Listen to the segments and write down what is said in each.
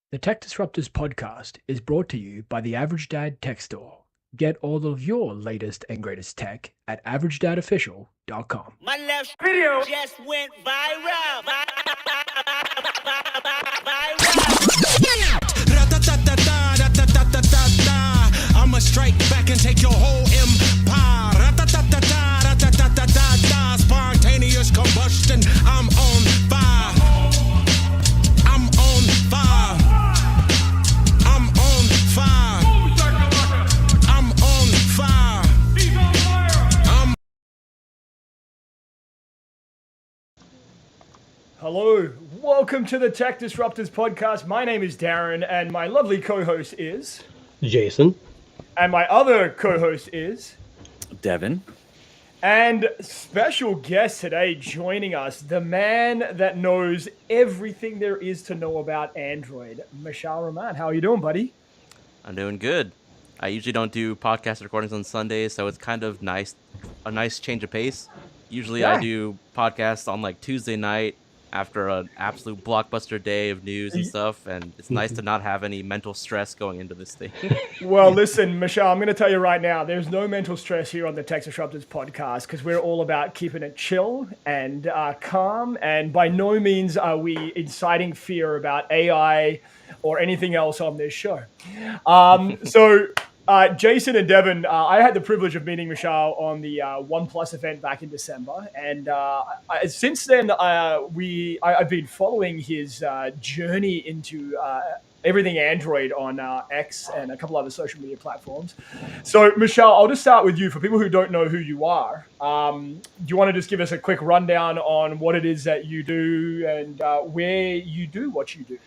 The Tech Disruptors podcast is brought to you by the Average Dad Tech Store. Get all of your latest and greatest tech at averagedadofficial.com. My left video just went viral. I'ma strike back and take your whole empire. Spontaneous combustion. I'm on fire. I'm on fire. I'm on fire. I'm on fire. Hello, welcome to the Tech Disruptors podcast. My name is Darren, and my lovely co-host is, Jason. and my other co-host is, Devin. and special guest today joining us, the man that knows everything there is to know about Android, Mishal Rahman. How are you doing, buddy? I'm doing good. I usually don't do podcast recordings on Sundays, so it's kind of nice, a nice change of pace. Usually Yeah. I do podcasts on like Tuesday night after an absolute blockbuster day of news and stuff, and it's nice to not have any mental stress going into this thing. Well, listen, Michelle, I'm going to tell you right now, there's no mental stress here on the Tech Disruptors podcast because we're all about keeping it chill and calm. And by no means are we inciting fear about AI or anything else on this show. Jason and Devin, I had the privilege of meeting Michelle on the OnePlus event back in December. And since then, I've been following his journey into everything Android on X and a couple other social media platforms. So, Michelle, I'll just start with you. For people who don't know who you are, do you want to just give us a quick rundown on what it is that you do and where you do what you do?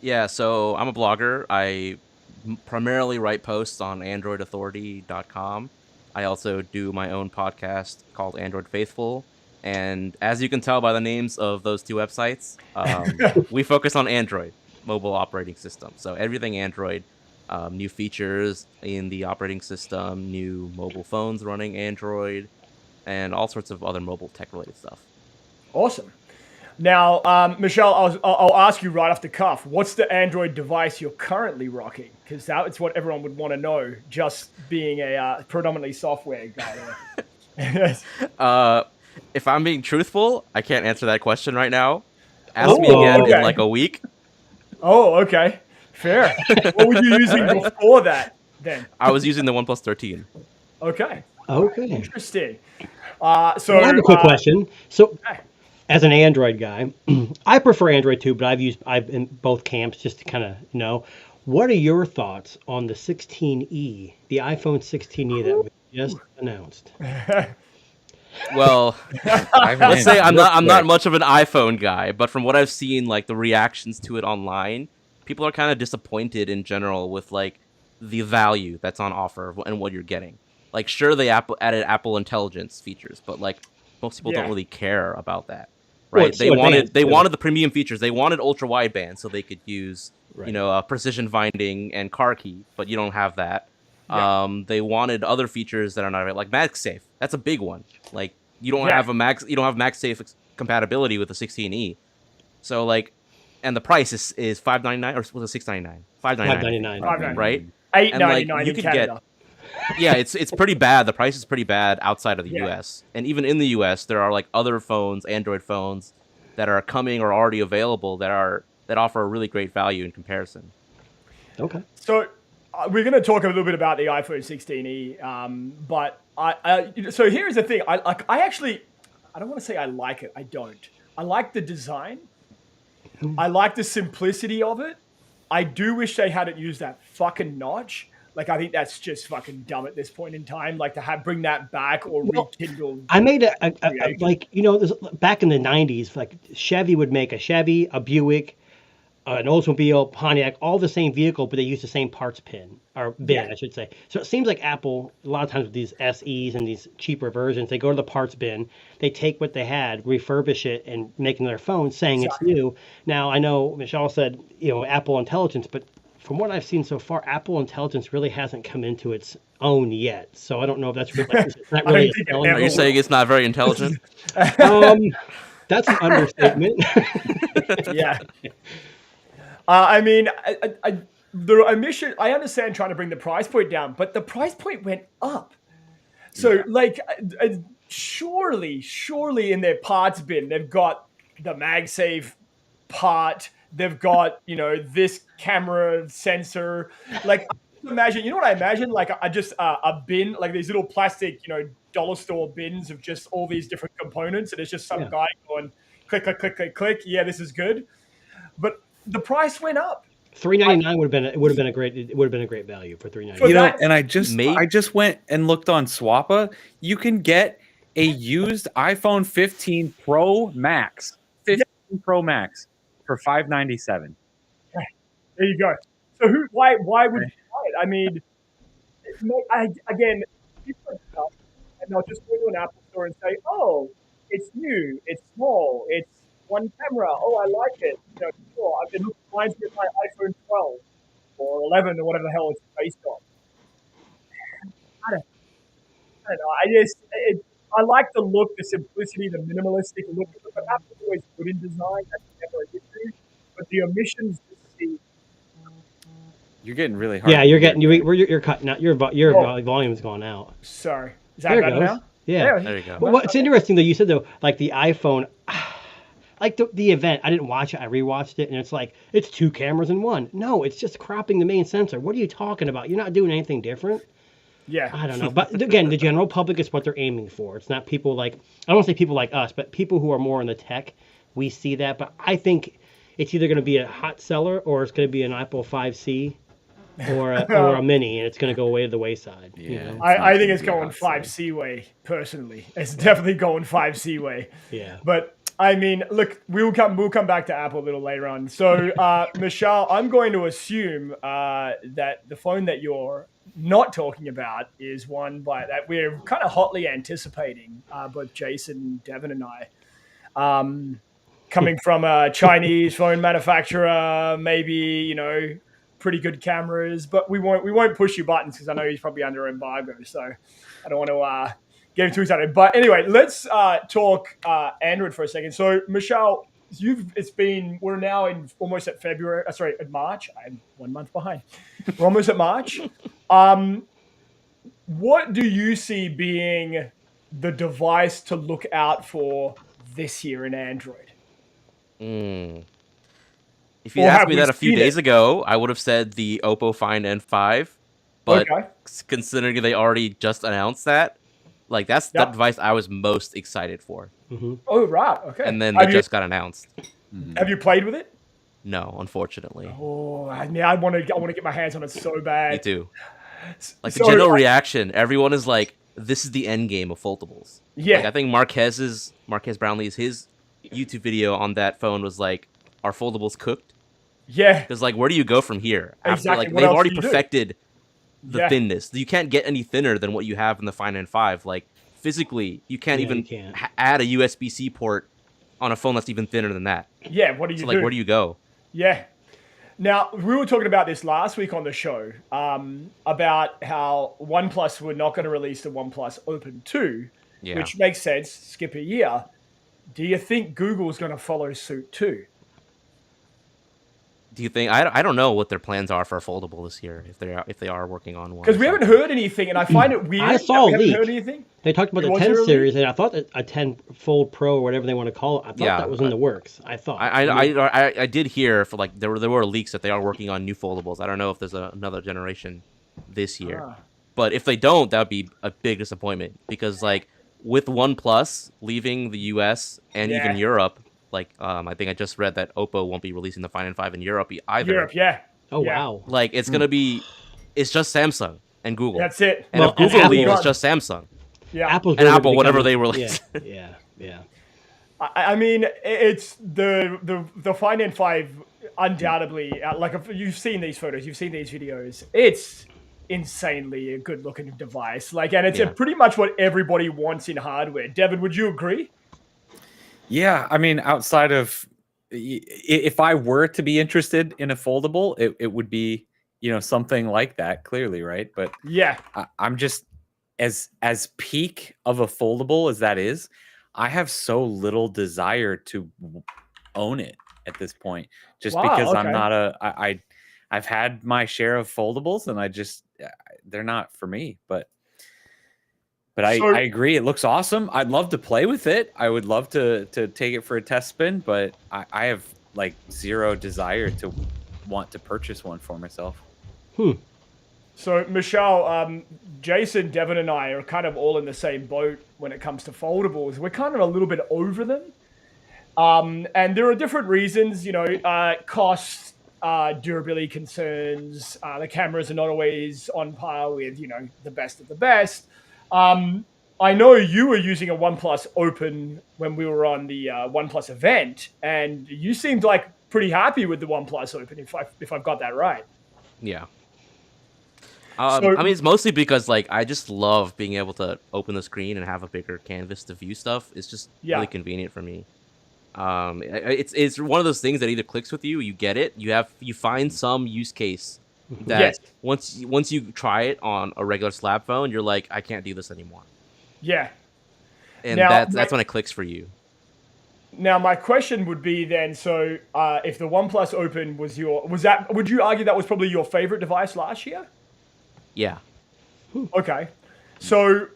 Yeah, so I'm a blogger. I primarily write posts on androidauthority.com. I also do my own podcast called Android Faithful. And as you can tell by the names of those two websites, we focus on Android, mobile operating system. So everything Android, new features in the operating system, new mobile phones running Android, and all sorts of other mobile tech-related stuff. Awesome. Now, Michelle, I'll ask you right off the cuff, what's the Android device you're currently rocking? Because that's what everyone would want to know, just being a predominantly software guy. Yes. If I'm being truthful, I can't answer that question right now. Ask me again okay. in like a week. Oh, okay. Fair. What were you using before that, then? I was using the OnePlus 13. Okay. Okay. Interesting. I have a quick question. So, okay. as an Android guy, I prefer Android too, but I've in both camps just to kind of know. What are your thoughts on the 16E, the iPhone 16E that we just announced? Well, let's say I'm not much of an iPhone guy, but from what I've seen, like the reactions to it online, people are kind of disappointed in general with like the value that's on offer and what you're getting. Like, sure, they added Apple Intelligence features, but like most people don't really care about that, right? Well, they wanted the premium features. They wanted ultra wideband so they could use precision finding and car key, but you don't have that. Yeah. They wanted other features that are not like MagSafe. That's a big one. Like you don't have MagSafe compatibility with the 16E. So like, and the price is $599 or was it $699? $599, right? $899 in Canada. Yeah, it's pretty bad. The price is pretty bad outside of the US. And even in the US, there are like other phones, Android phones, that are coming or already available that offer a really great value in comparison. Okay. So we're going to talk a little bit about the iPhone 16e, but so here's the thing. I don't want to say I like it. I don't. I like the design. I like the simplicity of it. I do wish they hadn't used that fucking notch. Like, I think that's just fucking dumb at this point in time. Like, to bring that back or rekindle. I made back in the 90s, like Chevy would make a Chevy, a Buick, an Oldsmobile, Pontiac, all the same vehicle, but they use the same parts bin, I should say. So it seems like Apple, a lot of times with these SEs and these cheaper versions, they go to the parts bin, they take what they had, refurbish it, and make another phone saying it's new. Now, I know Michelle said, Apple Intelligence, but from what I've seen so far, Apple Intelligence really hasn't come into its own yet. So I don't know if that's really, it's not really Are you saying it's not very intelligent? That's an understatement. Yeah. I mean, the omission. I understand trying to bring the price point down, but the price point went up. So, like, surely in their parts bin, they've got the MagSafe part. They've got, this camera sensor. Like, imagine, you know what I imagine? Like, a bin, like these little plastic, dollar store bins of just all these different components, and it's just some guy going click, click, click, click, click. Yeah, this is good. But the price went up. $3.99 would have been a great value for $3.99. And I just went and looked on Swappa. You can get a used iPhone 15 Pro Max, Pro Max for $597. There you go. So why would you buy it? I mean, people and they'll just go to an Apple store and say, "Oh, it's new, it's small, it's one camera. Oh, I like it." Sure. I've been looking at my iPhone 12 or 11 or whatever the hell it's based on. I don't know. I like the look, the simplicity, the minimalistic look. But Apple's always good in design. That's never an issue. But the omissions just see. You're getting really hard. Yeah, you're cutting out. Your volume's gone out. Sorry. Is that better now? Yeah. There you go. But what's interesting though, you said though, like the iPhone, like the event, I didn't watch it. I rewatched it, and it's like it's two cameras in one. No, it's just cropping the main sensor. What are you talking about? You're not doing anything different. Yeah. I don't know. But again, the general public is what they're aiming for. It's not people like, I don't want to say people like us, but people who are more in the tech, we see that. But I think it's either going to be a hot seller or it's going to be an Apple 5C or a mini, and it's going to go away to the wayside. Yeah. I think it's going 5C way, personally. It's definitely going 5C way. Yeah. But I mean, look, we'll come back to Apple a little later on. So, Michelle, I'm going to assume that the phone that you're not talking about is one that we're kind of hotly anticipating, both Jason, Devin, and I, coming from a Chinese phone manufacturer, maybe pretty good cameras, but we won't push your buttons because I know he's probably under embargo, so I don't want to get too excited. But anyway, let's talk Android for a second. So, Michelle, we're now in almost at February. At March. I'm 1 month behind. We're almost at March. What do you see being the device to look out for this year in Android? If you asked me that a few days ago, I would have said the Oppo Find N5. But considering they already just announced that, like that's the device I was most excited for. Mm-hmm. Oh, right. Okay. And then it just got announced. Have you played with it? No, unfortunately. Oh, I want to get my hands on it so bad. Me too. Like the general reaction, everyone is like, "This is the end game of foldables." Yeah. Like, I think Marquez Brownlee's his YouTube video on that phone was like, "Are foldables cooked?" Yeah. Because like, where do you go from here? After, Exactly. like What they've else already do you do? perfected the thinness. You can't get any thinner than what you have in the Find N5. Like physically, you can't add a USB-C port on a phone that's even thinner than that. Yeah. What do you do? Like, where do you go? Yeah. Now, we were talking about this last week on the show, about how OnePlus were not going to release the OnePlus Open 2, which makes sense, skip a year. Do you think Google's going to follow suit too? Do you think? I don't know what their plans are for a foldable this year, if they are working on one. Because we haven't heard anything, and I find it weird. I saw a that we leak. haven't heard anything. They talked about the 10 series, and I thought that a 10 Fold Pro or whatever they want to call it. I thought that was in the works. I thought. I did hear for like there were leaks that they are working on new foldables. I don't know if there's another generation this year, but if they don't, that would be a big disappointment because like with OnePlus leaving the U.S. and even Europe. Like, I think I just read that Oppo won't be releasing the Find N5 in Europe either. Europe, yeah. Oh, wow. Like, it's going to be... It's just Samsung and Google. That's it. And if Google leaves, it's just Samsung. Yeah. Apple, whatever they release. Yeah. I mean, it's the Find N5 undoubtedly... like, if you've seen these photos, you've seen these videos. It's insanely a good-looking device. Like, and it's pretty much what everybody wants in hardware. Devin, would you agree? Yeah, I mean, outside of if I were to be interested in a foldable, it would be, something like that, clearly, right? But yeah, I'm just as peak of a foldable as that is, I have so little desire to own it. at this point, just Wow, because I'm okay. not I've had my share of foldables, and they're not for me. But I agree, it looks awesome. I'd love to play with it. I would love to take it for a test spin, but I have like zero desire to want to purchase one for myself. So, Michelle, Jason, Devin, and I are kind of all in the same boat when it comes to foldables. We're kind of a little bit over them. And there are different reasons, cost, durability concerns. The cameras are not always on par with, the best of the best. I know you were using a OnePlus Open when we were on the OnePlus event, and you seemed like pretty happy with the OnePlus Open, if I've got that right. Yeah. So- I mean, it's mostly because like I just love being able to open the screen and have a bigger canvas to view stuff. It's just really convenient for me. It's one of those things that either clicks with you, you get it, you find some use case that once you try it on a regular slab phone, you're like, I can't do this anymore. Yeah. And Now, that's when it clicks for you. Now, my question would be then, so if the OnePlus Open would you argue that was probably your favorite device last year? Yeah. Okay. So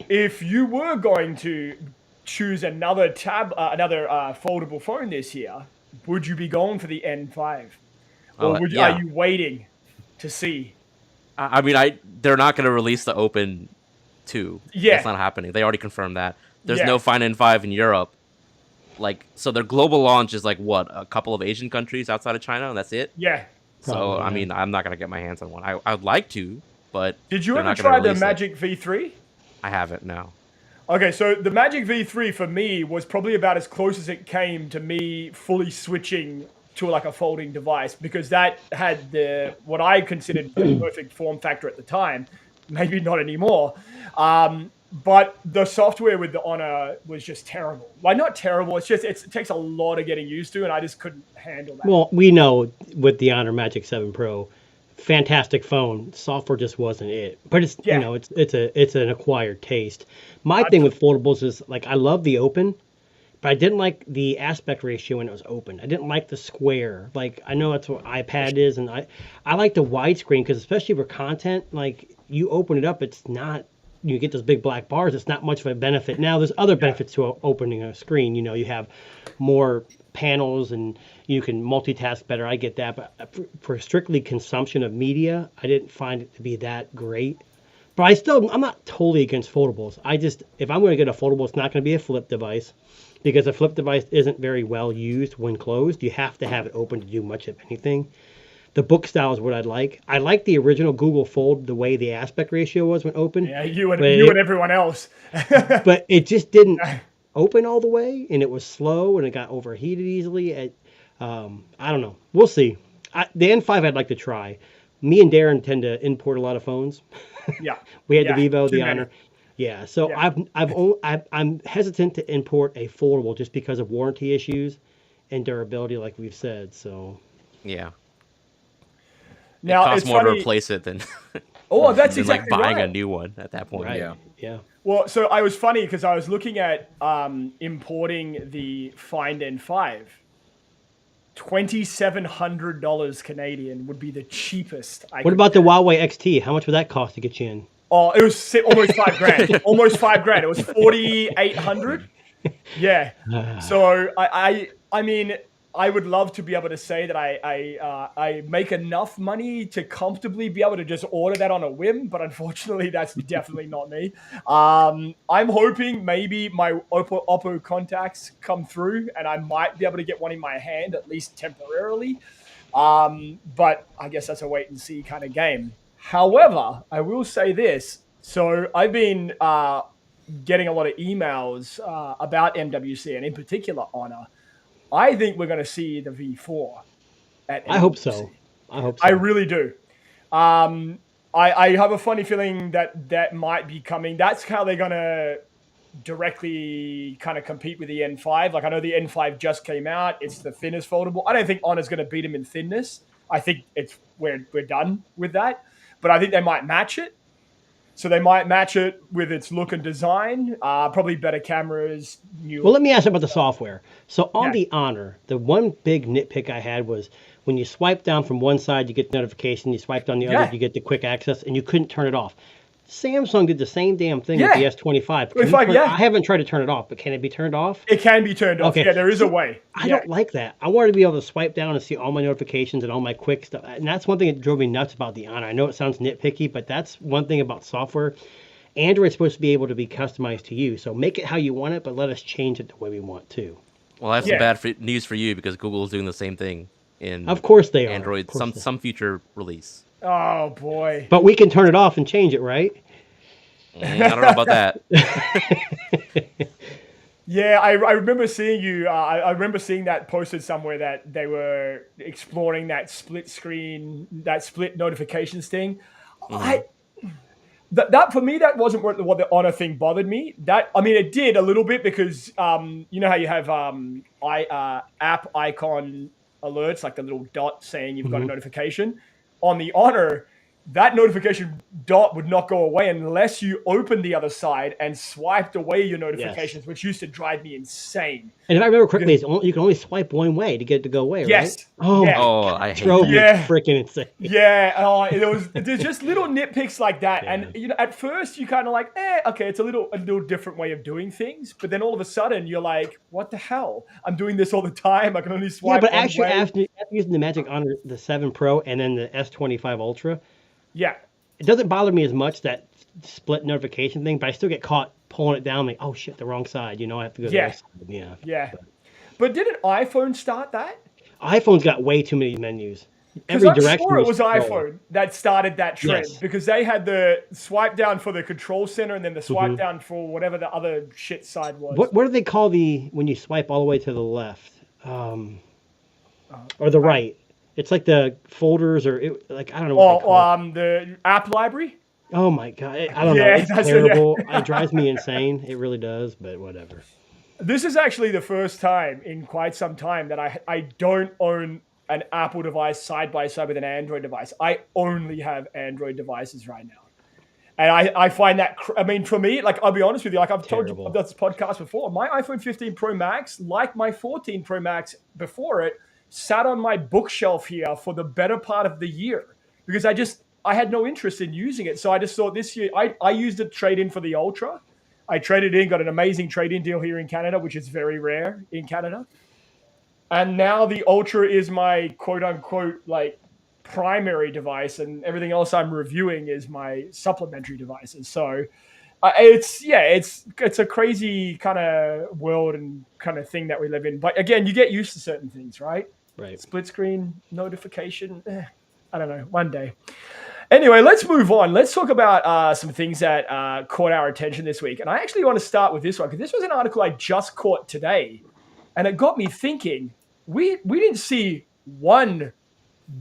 if you were going to choose another foldable phone this year, would you be going for the N5? Or are you waiting to see? I mean, they're not going to release the Open 2. Yeah. That's not happening. They already confirmed that. There's no Find N5 in Europe. Like, so their global launch is like what, a couple of Asian countries outside of China, and that's it? Yeah. So, Probably, I mean, I'm not going to get my hands on one. I would like to, but Did you they're ever not gonna try the release it. Magic V3? I haven't, no. Okay, so the Magic V3 for me was probably about as close as it came to me fully switching to like a folding device, because that had what I considered the perfect form factor at the time. Maybe not anymore. But the software with the Honor was just terrible. Like, not terrible, it takes a lot of getting used to, and I just couldn't handle that. Well, we know with the Honor Magic 7 Pro, fantastic phone, software just wasn't it. But it's it's an acquired taste. My thing with foldables is like I love the open, but I didn't like the aspect ratio when it was open. I didn't like the square. Like, I know that's what iPad is, and I like the widescreen because especially for content, like you open it up, it's not. You get those big black bars. It's not much of a benefit. Now, there's other benefits to opening a screen. You have more panels and you can multitask better. I get that. But for strictly consumption of media, I didn't find it to be that great. But I'm not totally against foldables. If I'm going to get a foldable, it's not going to be a flip device, because a flip device isn't very well used when closed. You have to have it open to do much of anything. The book style is what I'd like. I like the original Google Fold, the way the aspect ratio was when open. Yeah, you and everyone else. But it just didn't open all the way, and it was slow, and it got overheated easily. I don't know. We'll see. The N5 I'd like to try. Me and Darren tend to import a lot of phones. Yeah. We had the Vivo, the too many. Honor. Yeah, so Yeah. I'm hesitant to import a foldable just because of warranty issues and durability, like we've said. So Yeah. Now, it costs it's more to funny- replace it than, Oh, that's than exactly like buying right. a new one at that point. right, yeah. Well, so I was funny because I was looking at importing the Find N5. $2,700 Canadian would be the cheapest. What about the Huawei XT? How much would that cost to get you in? Oh, it was almost $5,000. Almost $5,000. It was 4,800. Yeah. So I mean, I would love to be able to say that I make enough money to comfortably be able to just order that on a whim, but unfortunately, that's definitely not me. I'm hoping maybe my Oppo contacts come through, and I might be able to get one in my hand at least temporarily. But I guess that's a wait and see kind of game. However, I will say this. So I've been getting a lot of emails about MWC, and in particular Honor. I think we're going to see the V4 at MWC. I hope so. I really do. I have a funny feeling that might be coming. That's how they're going to directly kind of compete with the N5. Like, I know the N5 just came out. It's the thinnest foldable. I don't think Honor's going to beat them in thinness. I think we're done with that. But I think they might match it. So they might match it with its look and design, probably better cameras. Well, let me ask you about the software. So on Yeah. the Honor, the one big nitpick I had was when you swipe down from one side, you get the notification. You swipe down the other, Yeah. you get the quick access, and you couldn't turn it off. Samsung did the same damn thing Yeah. with the S25. Can you 25, turn- yeah. I haven't tried to turn it off, but can it be turned off? It can be turned off. Okay. Yeah, there is a way. I Yeah. don't like that. I wanted to be able to swipe down and see all my notifications and all my quick stuff. And that's one thing that drove me nuts about the Honor. I know it sounds nitpicky, but that's one thing about software. Android's supposed to be able to be customized to you. So make it how you want it, but let us change it the way we want to. Well, I have Yeah. some bad news for you because Google is doing the same thing in Of course they are. Android, Of course some they are. some future release. Oh boy. But we can turn it off and change it, right? I don't know about that. Yeah, I remember seeing you. I remember seeing that posted somewhere that they were exploring that split screen, that split notifications thing. That for me, that wasn't what the Honor thing bothered me. That, I mean, it did a little bit because you know how you have app icon alerts, like the little dot saying you've got a notification. On the Honor, that notification dot would not go away unless you opened the other side and swiped away your notifications, which used to drive me insane. And if I remember correctly, you can only swipe one way to get it to go away, Yes. right? Oh, Yeah. Oh, I hate drove that. me Yeah. freaking insane. Yeah, there's just little nitpicks like that, and you know, at first you kind of like, okay, it's a little different way of doing things, but then all of a sudden you're like, what the hell? I'm doing this all the time. I can only Yeah, swipe. but one actually, way. after using the Magic Honor, the 7 Pro, and then the S25 Ultra, Yeah, it doesn't bother me as much, that split notification thing, but I still get caught pulling it down, like, oh shit, the wrong side. You know, I have to go to the Yeah. other side. yeah. But didn't iPhone start that? iPhone's got way too many menus. Because Every I'm direction sure it you was scroll. iPhone that started that trend, Yes. because they had the swipe down for the control center and then the swipe down for whatever the other shit side was. What do they call when you swipe all the way to the left? Or the right? It's like the folders I don't know what they call it. The app library? Oh my god, I don't know. Yeah, It's that's it. terrible. It drives me insane. It really does, but whatever. This is actually the first time in quite some time that I don't own an Apple device side by side with an Android device. I only have Android devices right now. And I find that, I mean, for me, like, I'll be honest with you, like I've told you Terrible. about this podcast before, my iPhone 15 Pro Max, like my 14 Pro Max before it, sat on my bookshelf here for the better part of the year because I had no interest in using it. So I just thought this year, I used it to trade in for the Ultra. I traded in, got an amazing trade-in deal here in Canada, which is very rare in Canada. And now the Ultra is my quote-unquote, like, primary device, and everything else I'm reviewing is my supplementary devices. So it's a crazy kind of world and kind of thing that we live in. But again, you get used to certain things, right? Right. Split screen notification. I don't know. One day. Anyway, let's move on. Let's talk about some things that caught our attention this week. And I actually want to start with this one because this was an article I just caught today. And it got me thinking, we didn't see one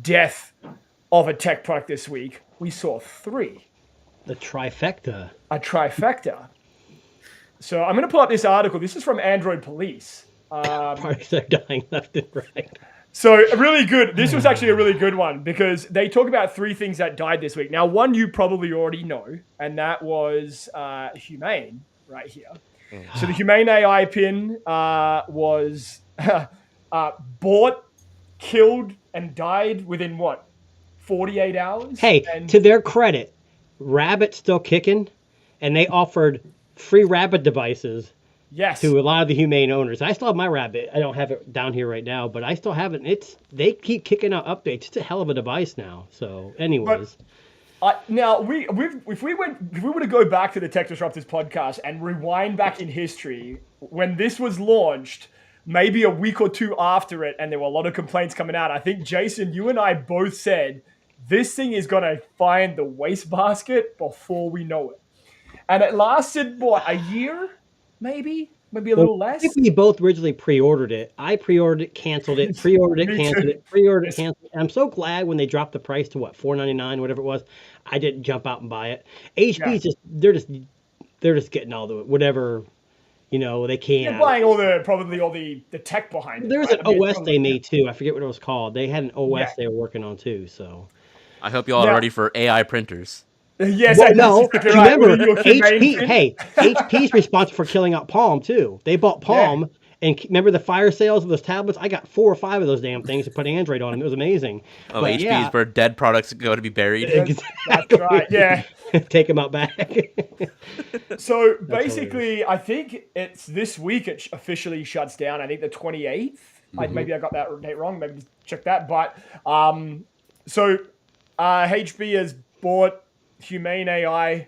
death of a tech product this week. We saw 3. The trifecta. A trifecta. So I'm going to pull up this article. This is from Android Police. Products are dying left and right. So really good. This was actually a really good one because they talk about 3 things that died this week. Now, one you probably already know, and that was Humane right here. So the Humane AI pin was bought, killed, and died within what? 48 hours? Hey, And to their credit, Rabbit's still kicking, and they offered free Rabbit devices yes. to a lot of the Humane owners. I still have my Rabbit. I don't have it down here right now, but I still have it. They keep kicking out updates. It's a hell of a device now. So, anyways. Now, if we were to go back to the Tech Disruptors podcast and rewind back in history, when this was launched, maybe a week or 2 after it, and there were a lot of complaints coming out, I think, Jason, you and I both said, this thing is going to find the wastebasket before we know it. And it lasted, what, a year? Maybe a little I less? think we both originally pre-ordered it. I pre-ordered it, canceled it, pre-ordered it, Me canceled too. it, pre-ordered it, canceled it. And I'm so glad when they dropped the price to what, $4.99, whatever it was, I didn't jump out and buy it. HP's they're just getting all the whatever, they can. You're buying probably all the tech behind it. There was right? an I mean, OS they made too. I forget what it was called. They had an OS Yeah. they were working on too. So I hope you all Now- are ready for AI printers. Yes, Well, that's no, exactly right. remember, Your humane HP. pin? Hey, HP's responsible for killing out Palm too. They bought Palm, and remember the fire sales of those tablets? I got 4 or 5 of those damn things to put Android on them. It was amazing. Oh, But HP's yeah, where dead products go to be buried. exactly. That's right. Yeah. Take them out back. So basically, I think it's this week it officially shuts down. I think the 28th. Maybe I got that date wrong. Maybe check that. But so HB has bought Humane AI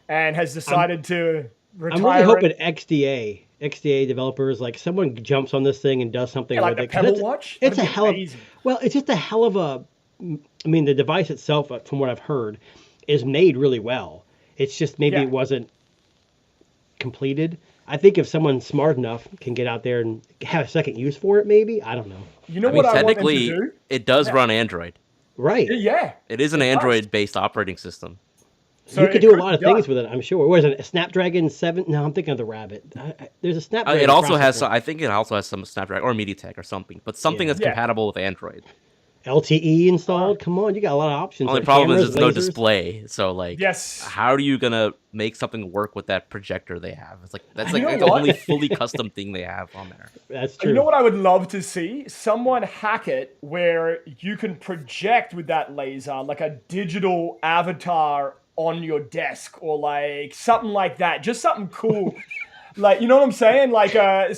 and has decided to retire. I'm really hoping it. XDA developers, like someone jumps on this thing and does something Yeah, like with the it. 'Cause Pebble Watch. It's That'd a be hell of, amazing. well, it's just a hell of a, I mean, the device itself, from what I've heard, is made really well. It's just maybe Yeah. it wasn't completed. I think if someone smart enough can get out there and have a second use for it, maybe, I don't know. You know I mean, what I want them to technically, do? it does run Android. Right. Yeah. It is an It does. Android-based operating system. So You could it do a could lot of be done. things with it, I'm sure. What is it, a Snapdragon 7? No, I'm thinking of the Rabbit. There's a Snapdragon It also has, processor. I think it also has some Snapdragon or MediaTek or something, but something that's Yeah. compatible with Android. LTE installed. Come on, you got a lot of options. Only Like problem is cameras, there's no lasers. display. So like, Yes. how are you gonna make something work with that projector they have? It's like that's You like know the what? only fully custom thing they have on there. That's true. You know what I would love to see? Someone hack it where you can project with that laser like a digital avatar on your desk or like something like that. Just something cool. Like, you know what I'm saying? Like you know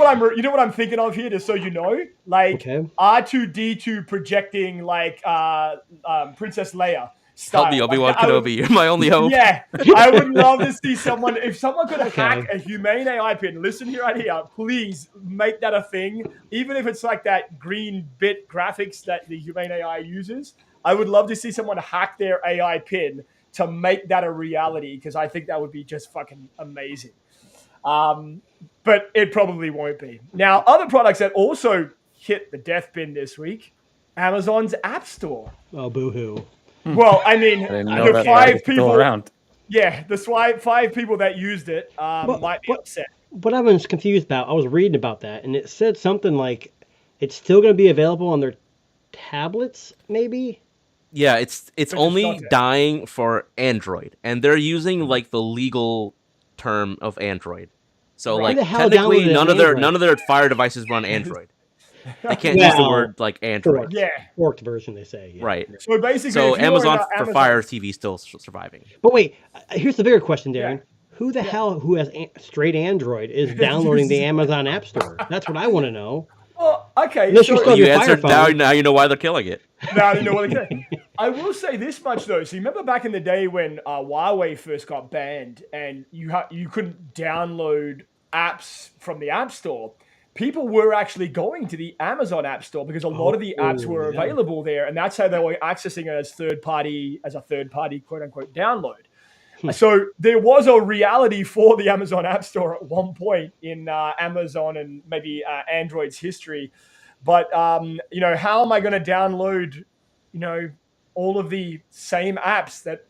what I'm thinking of here, just so you know? Like Okay. R2D2 projecting like Princess Leia style. Help me, Obi-Wan Like, I would- Kenobi. You're my only hope. Yeah, I would love to see someone. If someone could hack Okay. a Humane AI pin, listen here, right here. Please make that a thing. Even if it's like that green bit graphics that the Humane AI uses, I would love to see someone hack their AI pin to make that a reality, because I think that would be just fucking amazing. But it probably won't be. Now, other products that also hit the death bin this week: Amazon's App Store. Oh, boo-hoo. Well, I mean, I didn't know the that five was still people. around. Yeah, the five people that used it might be upset. What I was confused about, I was reading about that, and it said something like it's still going to be available on their tablets, maybe? Yeah, it's just only not that. dying for Android, and they're using like the legal term of Android. So Right. like Who the hell technically downloaded none an of their Android? Fire devices run Android. They can't use the Well, word like Android. Yeah. Forked version, they say. Yeah. Right. So basically, So if you are Amazon in for Fire TV still surviving. But wait, here's the bigger question, Darren. Yeah. Who the hell who has straight Android is downloading the Amazon App Store? That's what I want to know. Well, okay. Unless you're so- still on You your Fire answered now. phone. Now you know why they're killing it. Now you know what I I will say this much though. So you remember back in the day when Huawei first got banned, and you couldn't download apps from the App Store. People were actually going to the Amazon App Store because a lot of the apps were yeah. available there, and that's how they were accessing it as a third party quote unquote download. So there was a reality for the Amazon App Store at one point in Amazon and maybe Android's history. But, you know, how am I going to download, you know, all of the same apps that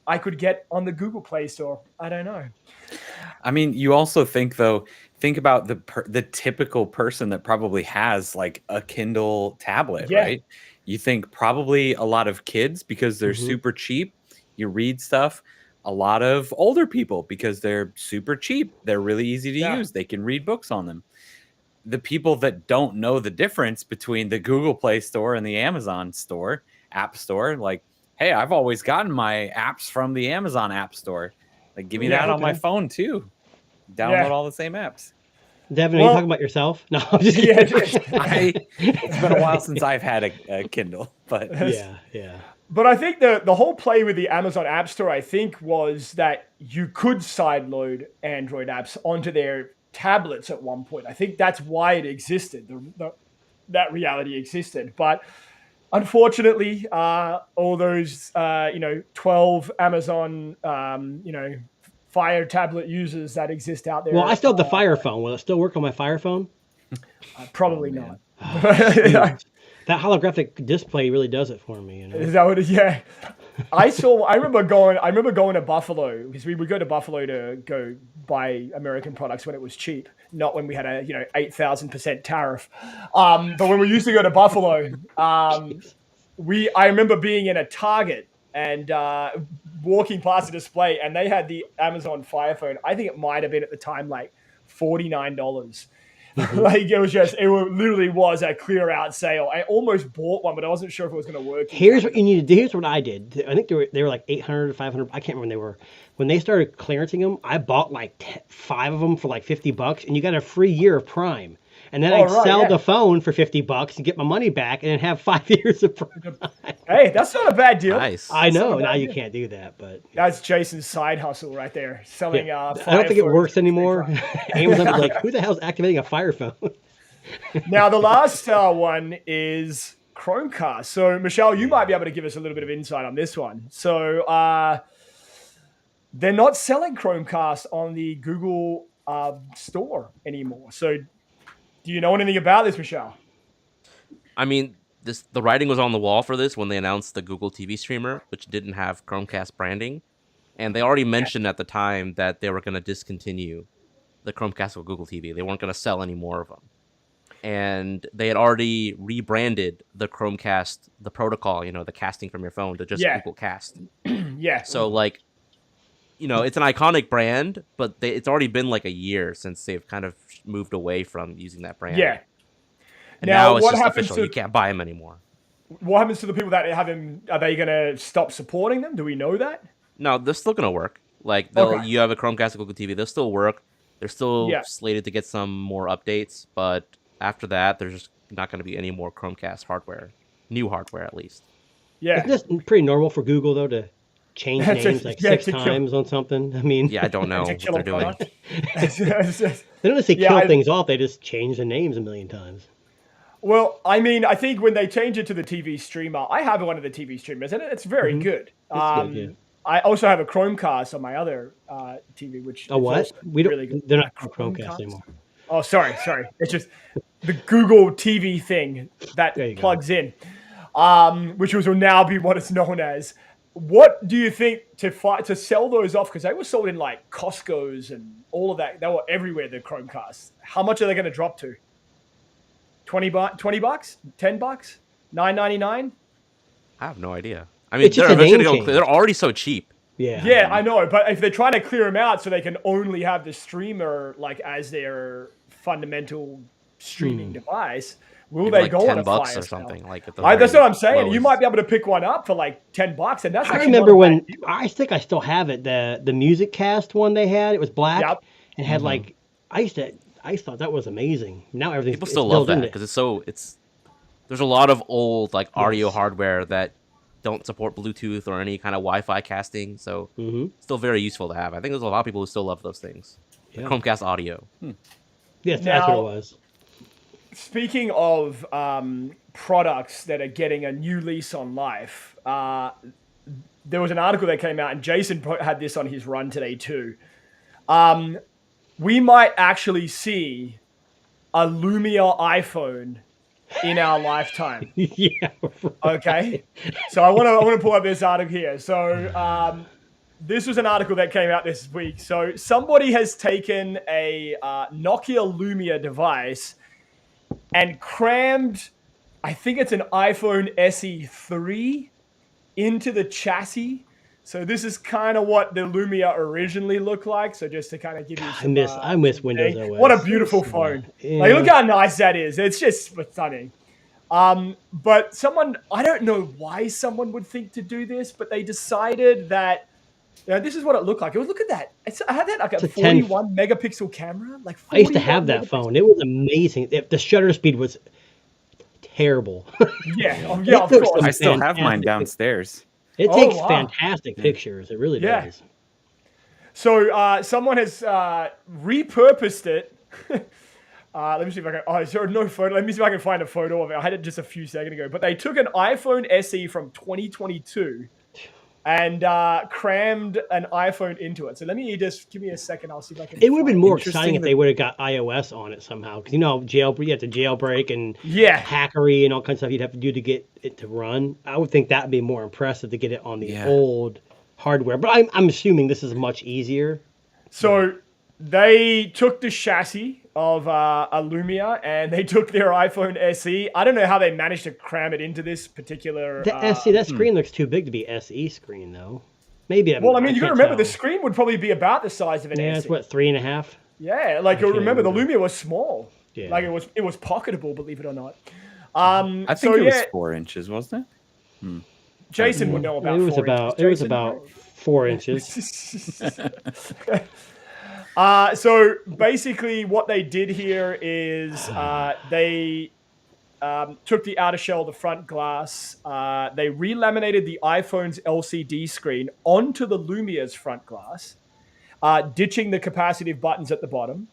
I could get on the Google Play Store? I don't know. I mean, you also think about the typical person that probably has like a Kindle tablet, Yeah. right? You think probably a lot of kids because they're super cheap. You read stuff. A lot of older people because they're super cheap. They're really easy to Yeah. use. They can read books on them. The people that don't know the difference between the Google Play Store and the Amazon Store, App Store, like, hey, I've always gotten my apps from the Amazon App Store. Like, give me Yeah, that on my okay. phone too. Download Yeah. all the same apps. Devin, are Well- you talking about yourself? No, I'm just Yeah, kidding. It's been a while since I've had a Kindle, but yeah. But I think the whole play with the Amazon App Store, I think, was that you could sideload Android apps onto their tablets at one point. I think that's why it existed. That reality existed. But unfortunately, all those, 12 Amazon, Fire tablet users that exist out there. Well, I still have the Fire phone. Will it still work on my Fire phone? Probably not. That holographic display really does it for me. You know? Is that what? Yeah, I remember going to Buffalo because we would go to Buffalo to go buy American products when it was cheap, not when we had a 8,000% tariff. But when we used to go to Buffalo, I remember being in a Target and walking past the display, and they had the Amazon Fire Phone. I think it might have been at the time like $49. Like it literally was a clear out sale. I almost bought one, but I wasn't sure if it was going to work. Here's what you need to do. Here's what I did. I think they were like 800 or 500. I can't remember when they were. When they started clearancing them, I bought like 5 of them for like $50, and you got a free year of Prime. And then I'd sell the phone for $50 and get my money back, and then have 5 years of Prime. Hey, that's not a bad deal. Nice. I know. Now you can't do that, but that's Jason's side hustle right there, selling. I don't think it works anymore. Amazon's like, who the hell's activating a Fire Phone? Now the last one is Chromecast. So Michelle, you might be able to give us a little bit of insight on this one. So they're not selling Chromecast on the Google store anymore. So do you know anything about this, Michelle? I mean, the writing was on the wall for this when they announced the Google TV streamer, which didn't have Chromecast branding. And they already mentioned at the time that they were going to discontinue the Chromecast with Google TV. They weren't going to sell any more of them. And they had already rebranded the Chromecast, the protocol, the casting from your phone, to just Google Cast. Yeah. So, like, it's an iconic brand, but it's already been like a year since they've kind of moved away from using that brand. Yeah. And now it's just official. You can't buy them anymore. What happens to the people that have them? Are they going to stop supporting them? Do we know that? No, they're still going to work. Like, you have a Chromecast or Google TV, they'll still work. They're still slated to get some more updates, but after that, there's just not going to be any more Chromecast hardware. New hardware, at least. Yeah. Isn't this pretty normal for Google, though, to change names like 6 times on something? I mean, I don't know what they're doing. They don't just kill things off; they just change the names a million times. Well, I mean, I think when they change it to the TV streamer, I have one of the TV streamers, and it's very good. Good. I also have a Chromecast on my other TV, which a what? We don't. Really good. They're not Chromecast anymore. Oh, sorry. It's just the Google TV thing that plugs in, which will now be what it's known as. What do you think to sell those off? Because they were sold in like Costco's and all of that. They were everywhere, the Chromecasts. How much are they going to drop to? $20, $10, $9.99? I have no idea. I mean, they're eventually going to. They're already so cheap. Yeah, I know. But if they're trying to clear them out so they can only have the streamer like as their fundamental streaming device, will they go on a $10 fire or something like that's what I'm saying. You might be able to pick one up for like $10, and that's. I remember when I think I still have it. The Music Cast one they had. It was black and had like I thought that was amazing. Now everything people still love that because there's a lot of old like audio hardware that don't support Bluetooth or any kind of Wi-Fi casting, so still very useful to have. I think there's a lot of people who still love those things. The Chromecast Audio. Yes, that's what it was. Speaking of products that are getting a new lease on life, there was an article that came out, and Jason had this on his run today too. We might actually see a Lumia iPhone in our lifetime. Yeah. Right. Okay. So I want to pull up this article here. So this was an article that came out this week. So somebody has taken a Nokia Lumia device and crammed, I think it's an iPhone SE3 into the chassis. So this is kind of what the Lumia originally looked like. So just to kind of give you some, I miss Windows OS. What a beautiful phone. Yeah. Like, look how nice that is. It's just stunning. But I don't know why someone would think to do this, but they decided that, this is what it looked like. Look at that. I had that like a 41 megapixel camera. Like I used to have that phone. It was amazing. The shutter speed was terrible. Yeah, of course. I still have mine downstairs. It takes fantastic pictures. It really does. So someone has repurposed it. Let me see if I can. Oh, is there no photo? Let me see if I can find a photo of it. I had it just a few seconds ago. But they took an iPhone SE from 2022 and crammed an iPhone into it. So let me just give me a second. I'll see if I can. It would have been more exciting if they would have got iOS on it somehow. Because you have to jailbreak and hackery and all kinds of stuff you'd have to do to get it to run. I would think that would be more impressive to get it on the old hardware. But I'm assuming this is much easier. So They took the chassis of a Lumia and they took their iPhone SE. I don't know how they managed to cram it into this particular. The SE, that screen looks too big to be SE screen though. Maybe. Well, I mean, you got to can't remember the tell. screen would probably be about the size of an Yeah, SE. it's what 3.5. Yeah, like can't remember the remember. Lumia was small. Yeah. Like it was pocketable, believe it or not. I think it was 4 inches, wasn't it? Jason would know about. It was 4 about. inches. It was Jason? about 4 inches. So basically, what they did here is they took the outer shell of the front glass. They re-laminated the iPhone's LCD screen onto the Lumia's front glass, ditching the capacitive buttons at the bottom.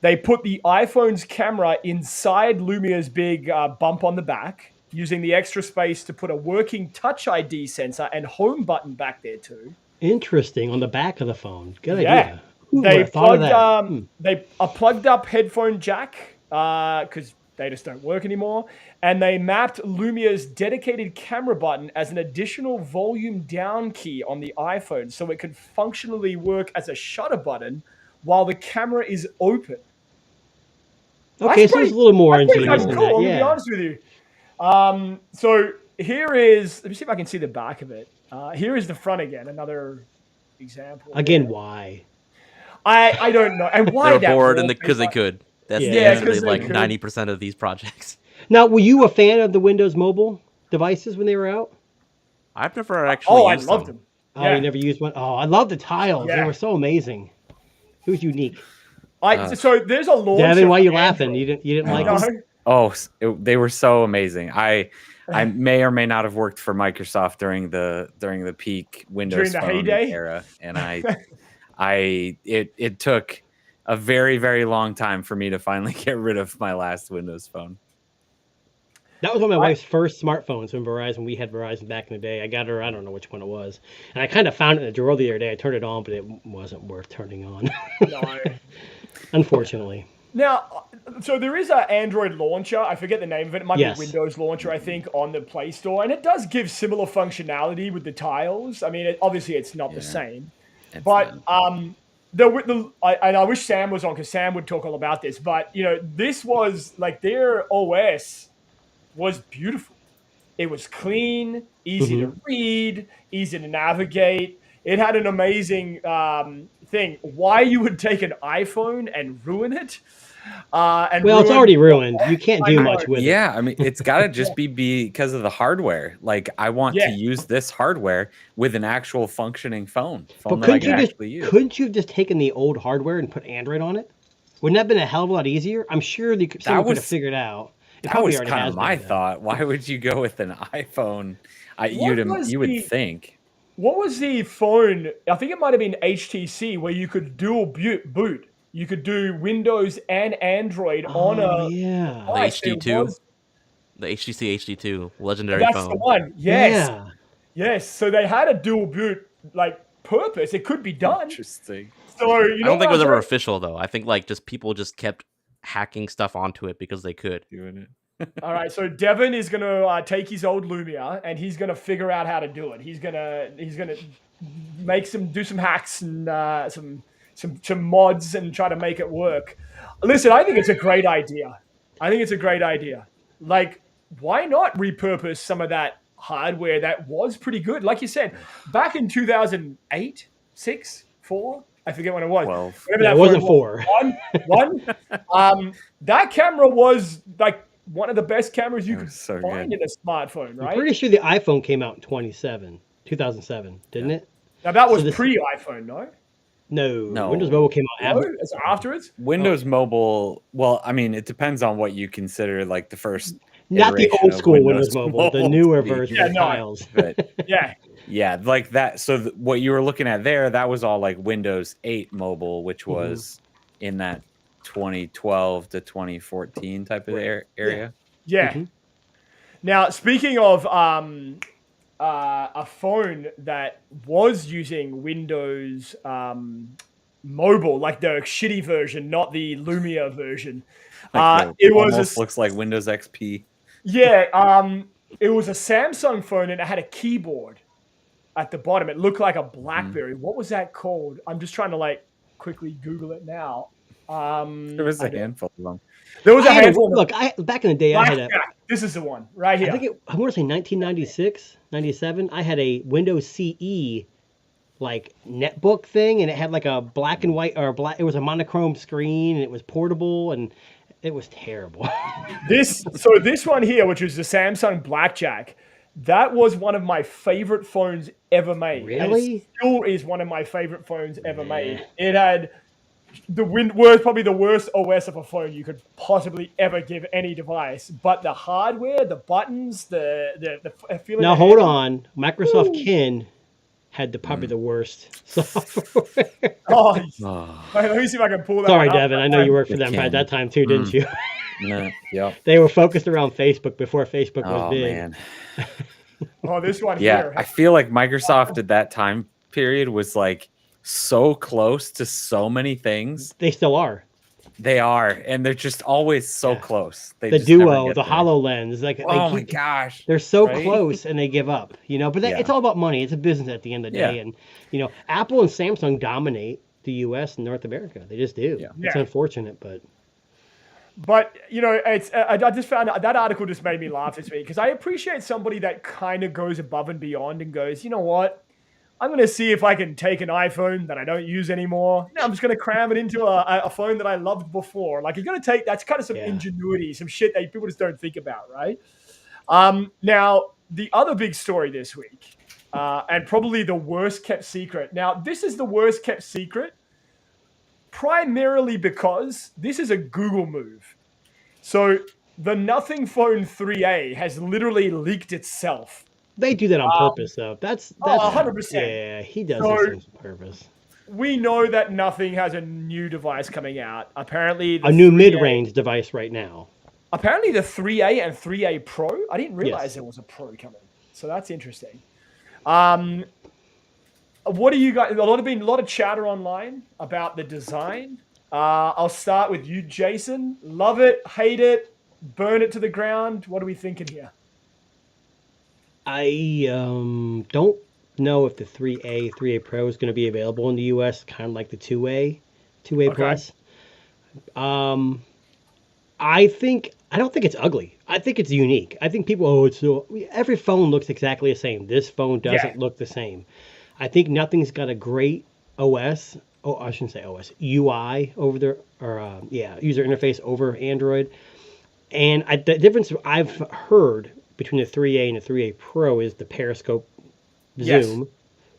They put the iPhone's camera inside Lumia's big bump on the back, using the extra space to put a working Touch ID sensor and home button back there too. Interesting. On the back of the phone. Good Yeah. idea. Who They would've thought of plugged that? a plugged up headphone jack because they just don't work anymore, and they mapped Lumia's dedicated camera button as an additional volume down key on the iPhone, so it could functionally work as a shutter button while the camera is open. Okay, That's so it's pretty- a little more That's pretty ingenious fucking than cool. that. I'm gonna be Yeah. honest with you. So here is. Let me see if I can see the back of it. Here is the front again. Another example. Again, why? I don't know. And why They were that bored wall and because they face- could. That's Yeah, usually 'cause they like could. 90% of these projects. Now, were you a fan of the Windows Mobile devices when they were out? I've never actually Oh, I used loved them. them. Oh, Yeah. you never used one? Oh, I love the tiles. They Yeah. were so amazing. It was unique. So there's a launcher. Devin, why are you for laughing? Android. You didn't like No. them? Oh, they were so amazing. I may or may not have worked for Microsoft during the peak Windows During the Phone heyday? era, and it took a very, very long time for me to finally get rid of my last Windows Phone. That was one of my wife's first smartphones when Verizon. We had Verizon back in the day. I got her. I don't know which one it was, and I kind of found it in the drawer the other day. I turned it on, but it wasn't worth turning on, No. unfortunately. Now, so there is an Android launcher. I forget the name of it. It might Yes. be Windows launcher, I think, on the Play Store, and it does give similar functionality with the tiles. I mean, obviously, it's not the same, It's but not. I wish Sam was on because Sam would talk all about this. But this was like their OS was beautiful. It was clean, easy to read, easy to navigate. It had an amazing thing. Why you would take an iPhone and ruin it? And Well, it's ruin- already ruined. You can't do I much know. with it. Yeah, I mean, it's got to just be because of the hardware. Like, I want Yeah. to use this hardware with an actual functioning phone But that I couldn't can you just actually use. couldn't you have just taken the old hardware and put Android on it? Wouldn't that have been a hell of a lot easier? I'm sure someone could have was- figured out. It That probably was already kind has of my been, though. thought. Why would you go with an iPhone? was You would the- think. What was the phone? I think it might have been HTC where you could dual boot. You could do Windows and Android on Oh, a yeah. device. It HD2? was- The HTC HD2, legendary That's phone. the one. Yes. Yeah. Yes. So they had a dual boot like purpose. It could be done. Interesting. So I don't think it was what ever I'm saying? official though. I think like just people just kept hacking stuff onto it because they could. Doing it. All right. So Devin is gonna take his old Lumia and he's gonna figure out how to do it. He's gonna do some hacks and some mods and try to make it work. Listen, I think it's a great idea. Like, why not repurpose some of that hardware that was pretty good? Like you said, back in 2008, 6, 4, I forget when it was. 12. Whatever Yeah, that it wasn't phone was. 1. That camera was like one of the best cameras you It could was so find good. in a smartphone, I'm right? pretty sure the iPhone came out in 2007, didn't it? Now that was this- pre-iPhone, no? No. Windows Mobile came out No, after. it's afterwards. Windows Mobile. Well, I mean, it depends on what you consider like the first. Not the iteration old of school Windows Mobile, the newer to be. version Yeah, of no. tiles. But Yeah, yeah, like that. So what you were looking at there, that was all like Windows 8 Mobile, which was in that 2012 to 2014 type of area. yeah. Mm-hmm. Now, speaking of a phone that was using Windows Mobile, like the shitty version, not the Lumia version. Like It was almost a, looks like Windows XP. it was a Samsung phone and it had a keyboard at the bottom. It looked like a BlackBerry. What was that called? I'm just trying to like. quickly Google it now. There was a handful of them. There was a I had a, handful. look, back in the day, I had a. Blackjack. This is the one right here. I want to say 1996, 97. I had a Windows CE like netbook thing, and it had like a black and white or black. It was a monochrome screen, and it was portable, and it was terrible. This one here, which is the Samsung Blackjack, that was one of my favorite phones ever made. And Really? it still is one of my favorite phones ever made. It had probably the worst OS of a phone you could possibly ever give any device. But the hardware, the buttons, the feeling. Now hold on, Microsoft Kin had probably the worst software. Oh, let me see if I can pull that. Sorry, one up. Devin. I know you worked for them at that time too, didn't you? No, yep. They were focused around Facebook before Facebook was Oh big. man. Oh, this one Yeah, here. I feel like Microsoft at that time period was like so close to so many things. They still are. They are, and they're just always so close. They The just never Duo, get the there. HoloLens, like Oh my gosh. they're so Right? close and they give up, But Yeah. it's all about money. It's a business at the end of the day, Yeah. and Apple and Samsung dominate the U.S. and North America. They just do. Yeah. It's Yeah. unfortunate, but But it's I just found that article just made me laugh this week because I appreciate somebody that kind of goes above and beyond and goes, you know what? I'm going to see if I can take an iPhone that I don't use anymore. I'm just going to cram it into a phone that I loved before. Like, you're going to take, that's kind of some ingenuity, some shit that people just don't think about, right? Now, the other big story this week, and probably the worst kept secret. Now, this is the worst kept secret primarily because this is a Google move. So the Nothing Phone 3A has literally leaked itself. they do that on purpose, though. That's 100%. Yeah, he does So- these things on purpose. We know that Nothing has a new device coming out. Apparently, the A new 3A mid-range device right now. Apparently, the 3A and 3A Pro. I didn't realize Yes. there was a Pro coming, so that's interesting. What do you guys? A lot of chatter online about the design. I'll start with you, Jason. Love it, hate it, burn it to the ground. What are we thinking here? I don't know if the 3A Pro is going to be available in the U.S. Kind of like the 2A Plus. I don't think it's ugly. I think it's unique. I think every phone looks exactly the same. This phone doesn't look the same. I think Nothing's got a great OS. Oh, I shouldn't say OS. UI over there, or user interface over Android. And the difference I've heard between the 3A and the 3A Pro is the periscope zoom,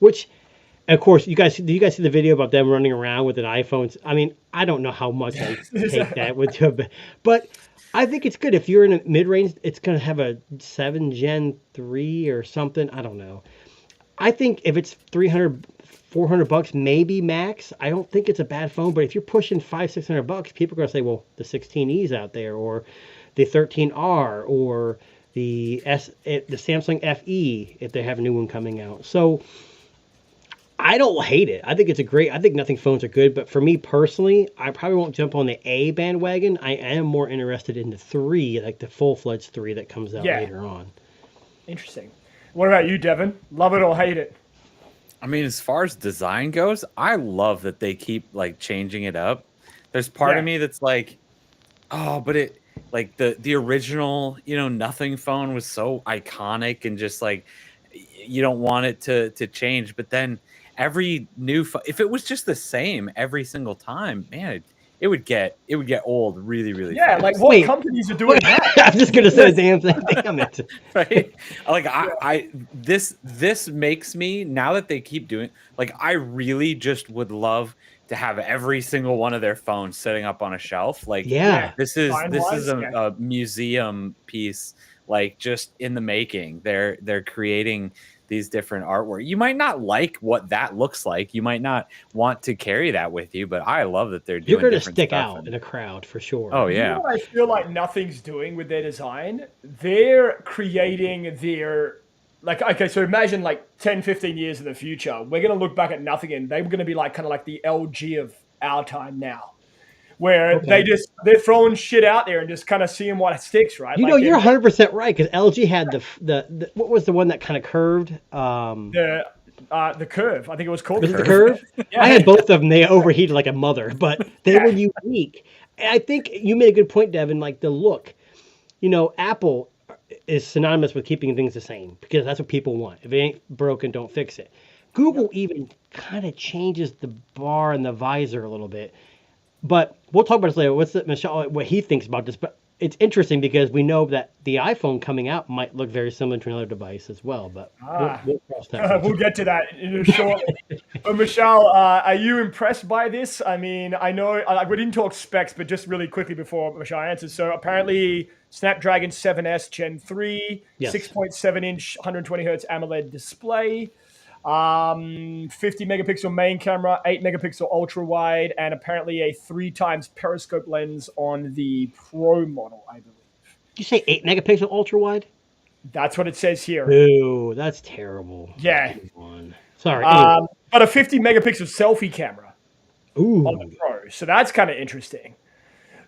which, of course, do you guys see the video about them running around with an iPhone? I mean, I don't know how much I take that with you, but I think it's good. If you're in a mid-range, it's going to have a 7 Gen 3 or something. I don't know. I think if it's $300, $400 maybe max, I don't think it's a bad phone. But if you're pushing $500-600, people are going to say, well, the 16E's out there, or the 13R, or the Samsung FE if they have a new one coming out. So I don't hate it. I think I think Nothing phones are good, but for me personally, I probably won't jump on the A bandwagon. I am more interested in the 3, like the full-fledged 3 that comes out later on. Interesting. What about you, Devin? Love it or hate it? I mean, as far as design goes, I love that they keep like changing it up. There's part of me that's like, oh, but it like the original, Nothing phone was so iconic and just like you don't want it to change. But then every new if it was just the same every single time, man, it would get old really, really fast. Like what companies are doing that? I'm just gonna say the damn thing. Right? Like this makes me, now that they keep doing, like, I really just would love to have every single one of their phones sitting up on a shelf. Like, this is a museum piece, like, just in the making. They're creating these different artwork. You might not like what that looks like. You might not want to carry that with you, but I love that they're doing. You're going to different stick stuff out in a crowd for sure. Oh yeah. You know what I feel like Nothing's doing with their design? They're creating their, like, okay, so imagine like 10, 15 years in the future, we're going to look back at Nothing and they're going to be like kind of like the LG of our time now, where they're throwing shit out there and just kind of seeing what sticks, right? You're 100% right, because LG had the what was the one that kind of curved? The Curve. I think it was called Was it the Curve? Yeah. I had both of them. They overheated like a mother, but they were unique. And I think you made a good point, Devin. Like the look, Apple is synonymous with keeping things the same because that's what people want. If it ain't broken, don't fix it. Google even kind of changes the bar and the visor a little bit. But we'll talk about this later. Michelle, what he thinks about this? But it's interesting because we know that the iPhone coming out might look very similar to another device as well. But we'll cross that. We'll get to that shortly. But Michelle, are you impressed by this? I mean, I know we didn't talk specs, but just really quickly before Michelle answers. So apparently, Snapdragon 7S Gen 3, 6.7-inch, 120 hertz AMOLED display. 50 megapixel main camera, 8 megapixel ultra wide, and apparently a 3x periscope lens on the Pro model, I believe. Did you say 8 megapixel ultra wide? That's what it says here. Ooh, that's terrible. Yeah. Sorry. But a 50 megapixel selfie camera Ooh. on the Pro. So that's kind of interesting.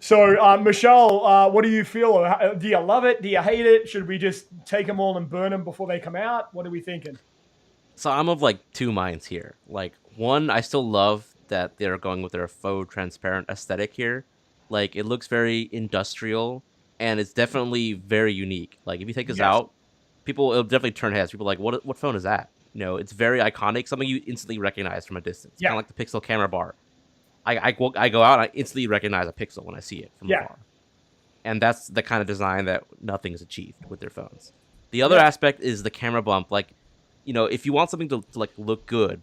So, Michelle, what do you feel? Do you love it? Do you hate it? Should we just take them all and burn them before they come out? What are we thinking? So I'm of like two minds here. Like, one, I still love that they're going with their faux transparent aesthetic here. Like, it looks very industrial and it's definitely very unique. Like, if you take this out, it'll definitely turn heads. People are like, what phone is that? It's very iconic, something you instantly recognize from a distance. Kind of like the Pixel camera bar. I go out and I instantly recognize a Pixel when I see it from afar. And that's the kind of design that nothing's achieved with their phones. The other aspect is the camera bump. Like, if you want something to like look good,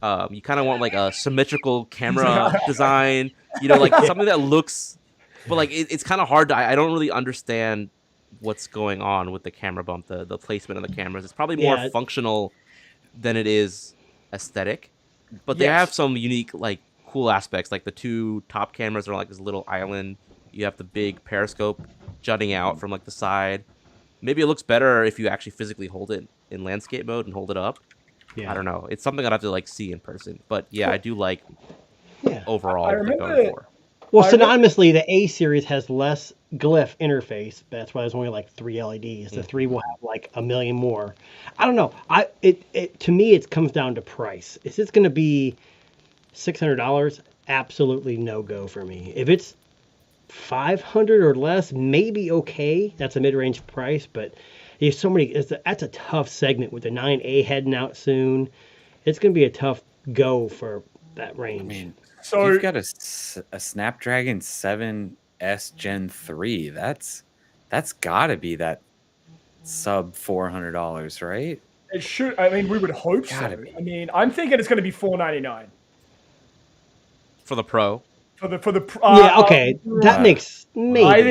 you kind of want like a symmetrical camera design, like something that looks, but like it's kind of hard to, I don't really understand what's going on with the camera bump, the placement of the cameras. It's probably more functional than it is aesthetic, but they have some unique, like cool aspects. Like the two top cameras are like this little island. You have the big periscope jutting out from like the side. Maybe it looks better if you actually physically hold it in landscape mode and hold it up. I don't know. It's something I'd have to like see in person. But I do like overall what they're going for. Well, synonymously, the A series has less glyph interface. That's why there's only like 3 LEDs. The 3 will have like a million more. I don't know. To me, it comes down to price. Is this going to be $600? Absolutely no go for me. If it's $500 or less, maybe okay. That's a mid-range price, but there's so many. That's a tough segment with the 9A heading out soon. It's going to be a tough go for that range. I mean, so you've got a Snapdragon 7S Gen 3. That's got to be that sub $400, right? It should. I mean, we would hope so. I mean, I'm thinking it's going to be $499 for the Pro. For the okay, that makes maybe. I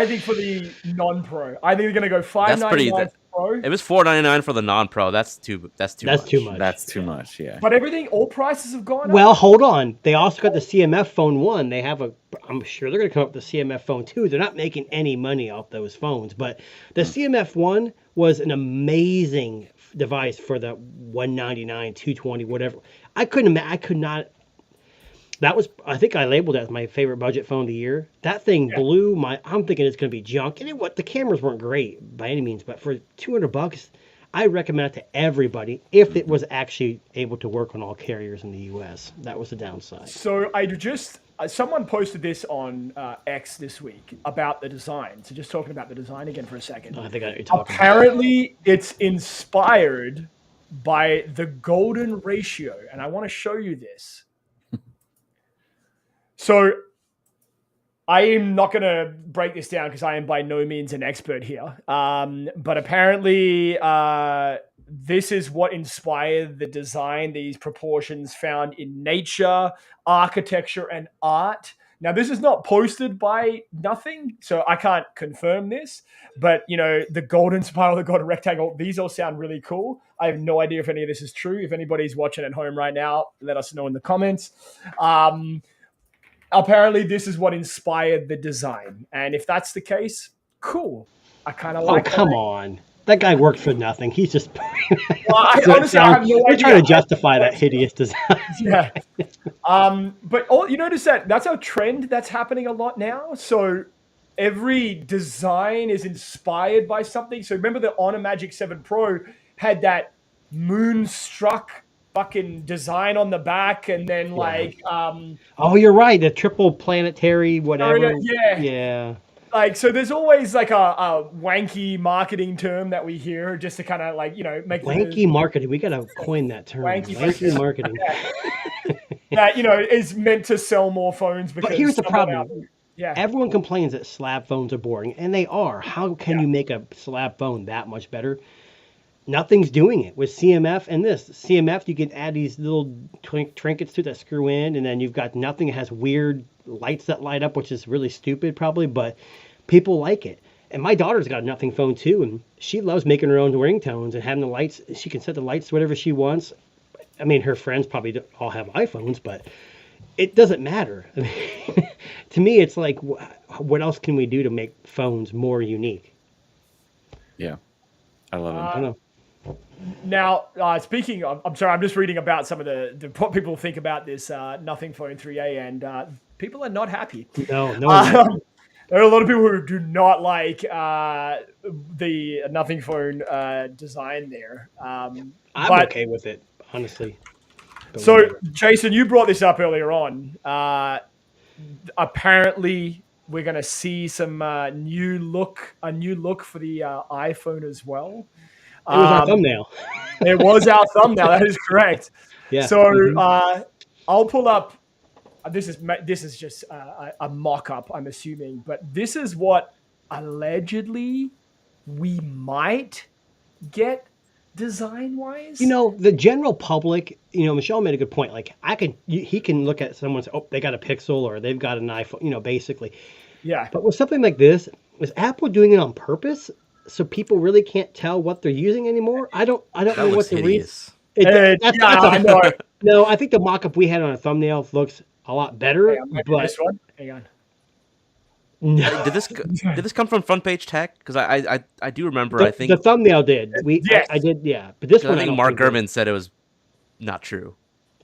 think for the non-Pro, I think they're going to go $599 for Pro. It was $499 for the non-Pro. That's too much. That's too much. Yeah. But all prices have gone up. Well, hold on. They also got the CMF Phone 1. They have I'm sure they're going to come up with the CMF Phone 2. They're not making any money off those phones, but the CMF 1 was an amazing device for the $199, $220, whatever. I could not. That was, I think I labeled that as my favorite budget phone of the year. That thing blew I'm thinking it's going to be junk. And the cameras weren't great by any means, but for $200, I recommend it to everybody if it was actually able to work on all carriers in the US. That was the downside. So someone posted this on X this week about the design. So just talking about the design again for a second. I think I know what you're talking Apparently, it's inspired by the golden ratio. And I want to show you this. So I am not going to break this down because I am by no means an expert here. But apparently this is what inspired the design, these proportions found in nature, architecture, and art. Now, this is not posted by nothing, so I can't confirm this. But, the golden spiral, the golden rectangle, these all sound really cool. I have no idea if any of this is true. If anybody's watching at home right now, let us know in the comments. Apparently, this is what inspired the design. And if that's the case, cool. I kind of like it. Oh, come on. That guy worked for nothing. He's just... honestly, I have no idea. We're trying to justify that hideous design. Yeah. But you notice that's a trend that's happening a lot now. So every design is inspired by something. So remember the Honor Magic 7 Pro had that moonstruck fucking design on the back, and then like oh, you're right, the triple planetary whatever. Yeah. Like, so there's always like a wanky marketing term that we hear just to kind of like, you know, make wanky marketing. We gotta coin that term. Wanky marketing. That, you know, is meant to sell more phones. Because but here's the problem. Yeah. Everyone complains that slab phones are boring, and they are. How can you make a slab phone that much better? Nothing's doing it with CMF and this. CMF, you can add these little trinkets to that screw in, and then you've got nothing. It has weird lights that light up, which is really stupid probably, but people like it. And my daughter's got a nothing phone too, and she loves making her own ringtones and having the lights. She can set the lights to whatever she wants. I mean, her friends probably all have iPhones, but it doesn't matter. I mean, to me, it's like, what else can we do to make phones more unique? Yeah, I love it. I don't know. Now, speaking of, I'm sorry, I'm just reading about some of the what people think about this Nothing Phone 3A, and people are not happy. No. There are a lot of people who do not like the Nothing Phone design there. I'm okay with it, honestly. So, Jason, you brought this up earlier on. Apparently, we're going to see some a new look for the iPhone as well. It was our thumbnail. It was our thumbnail. That is correct. Yeah. So I'll pull up. This is just a mock-up, I'm assuming, but this is what allegedly we might get design-wise. You know, the general public. You know, Michelle made a good point. Like, he can look at someone and say, "Oh, they got a Pixel or they've got an iPhone." You know, basically. Yeah. But with something like this, is Apple doing it on purpose? So people really can't tell what they're using anymore. I don't know what the reason. No, I think the mock-up we had on a thumbnail looks a lot better. But this one, hang on. No. Did this come from Front Page Tech? Because I do remember. I think the thumbnail did. Yes. I did. Yeah, but this one I think Mark Gurman said it was not true.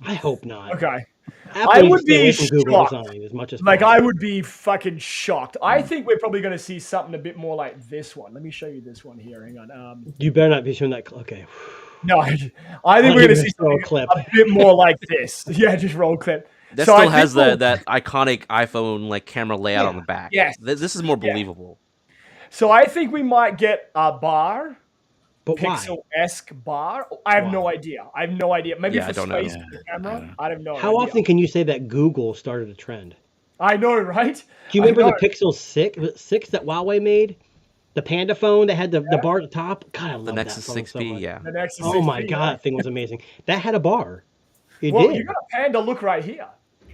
I hope not. Okay. Apple I would be shocked. As much as like possible. I would be fucking shocked. I think we're probably going to see something a bit more like this one. Let me show you this one here. Hang on. You better not be showing that. Okay. No, I think we're going to see a bit more like this. Yeah, just roll clip. That still has that iconic iPhone like camera layout on the back. Yes. This is more believable. So I think we might get a bar. But Pixel-esque bar. I have no idea. Maybe for space camera. I don't know. How often can you say that Google started a trend? I know, right? Do you remember the Pixel 6 that Huawei made? The Panda phone that had the bar at the top? God, I love the Nexus that phone 6P, so much. yeah. The Nexus 6P, my God, that thing was amazing. That had a bar. It did. You got a Panda look right here.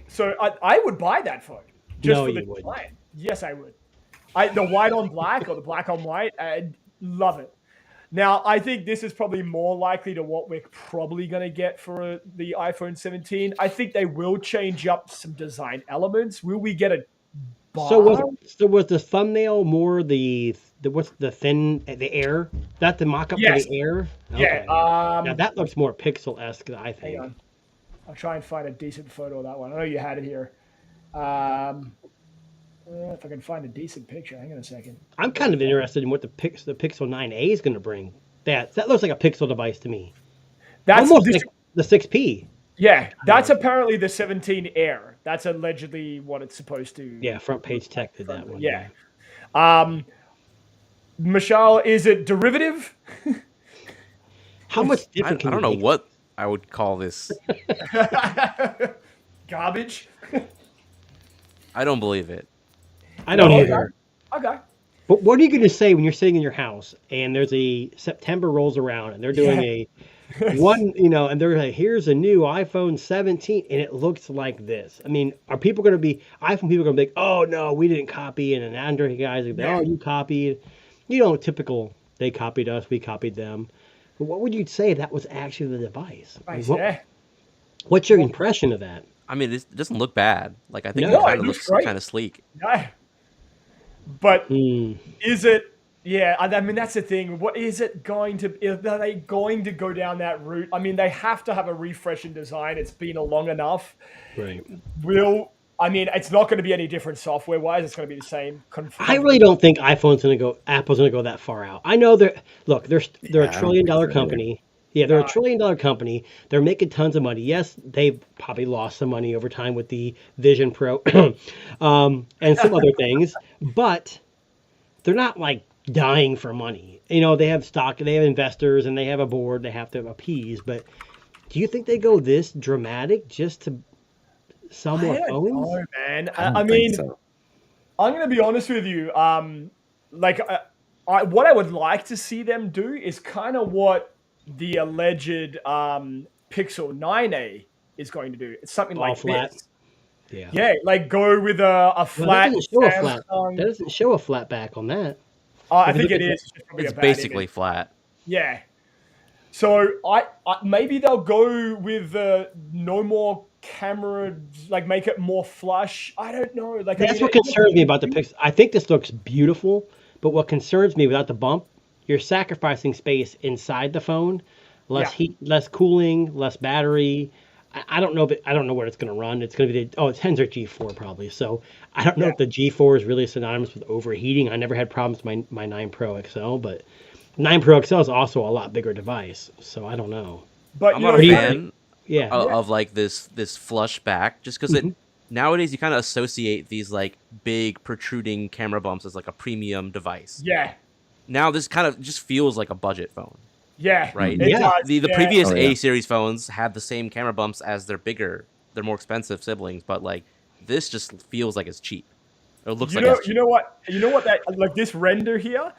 So I would buy that phone. Just for the design. Yes, I would. The white on black or the black on white, I'd love it. Now, I think this is probably more likely to what we're probably going to get for the iPhone 17. I think they will change up some design elements. Will we get a bar? So was the thumbnail more the Air? That the mock-up for the Air? Okay. Yeah. Now that looks more Pixel-esque, I think. Hang on. I'll try and find a decent photo of that one. I know you had it here. If I can find a decent picture, hang on a second. I'm kind of interested in what the Pixel 9a is going to bring. That looks like a Pixel device to me. That's almost like the 6P. Yeah, that's apparently the 17 Air. That's allegedly what it's supposed to. Yeah, Front Page Tech did that one. Yeah. Michelle, is it derivative? How much different? I don't know what I would call this. Garbage. I don't believe it. I don't either. Okay. But what are you going to say when you're sitting in your house and there's September rolls around and they're doing and they're like, here's a new iPhone 17 and it looks like this. I mean, are people going to be iPhone people going to be like, oh no, we didn't copy, and an Android guys are like, oh, you copied. Typical. They copied us, we copied them. But what would you say that was actually the device? What's your impression of that? I mean, it doesn't look bad. Like I think it kind of looks kind of sleek. Yeah. But is it? Yeah, I mean that's the thing. What is it going to? Are they going to go down that route? I mean, they have to have a refresh in design. It's been long enough. Right. It's not going to be any different software-wise. It's going to be the same. I really don't think Apple's going to go that far out. I know they're a $1 trillion company. Yeah, they're a $1 trillion company. They're making tons of money. Yes, they've probably lost some money over time with the Vision Pro and some other things, but they're not like dying for money. They have stock, they have investors, and they have a board they have to appease. But do you think they go this dramatic just to sell more I don't phones? know, man. don't I think mean, so. I'm going to be honest with you. What I would like to see them do is kind of what the alleged Pixel 9a is going to do. It's something All like flat. this. Yeah. Yeah, like go with a Well, flat that Samsung. doesn't show a flat back on that. I If you think look it at is. It's just probably It's a bad basically image. flat. Yeah. So I maybe they'll go with no more camera, like make it more flush. I don't know. Like That's what concerns me about the Pixel. I think this looks beautiful, but what concerns me without the bump, you're sacrificing space inside the phone, less Yeah. heat, less cooling, less battery. I don't know, but I don't know what it's going to run. It's going to be it's Tensor G4 probably. So I don't know if the G4 is really synonymous with overheating. I never had problems with my 9 Pro XL, but 9 Pro XL is also a lot bigger device. So I don't know. But I'm you not know, a like- fan Yeah. of like this flush back, just because it nowadays you kind of associate these like big protruding camera bumps as like a premium device. Yeah. Now this kind of just feels like a budget phone, Yeah. right? It Yeah. does, The yeah. previous Oh, yeah. A series phones had the same camera bumps as their more expensive siblings, but like this just feels like it's cheap. It looks You like know, it's cheap. you know what that like this render here.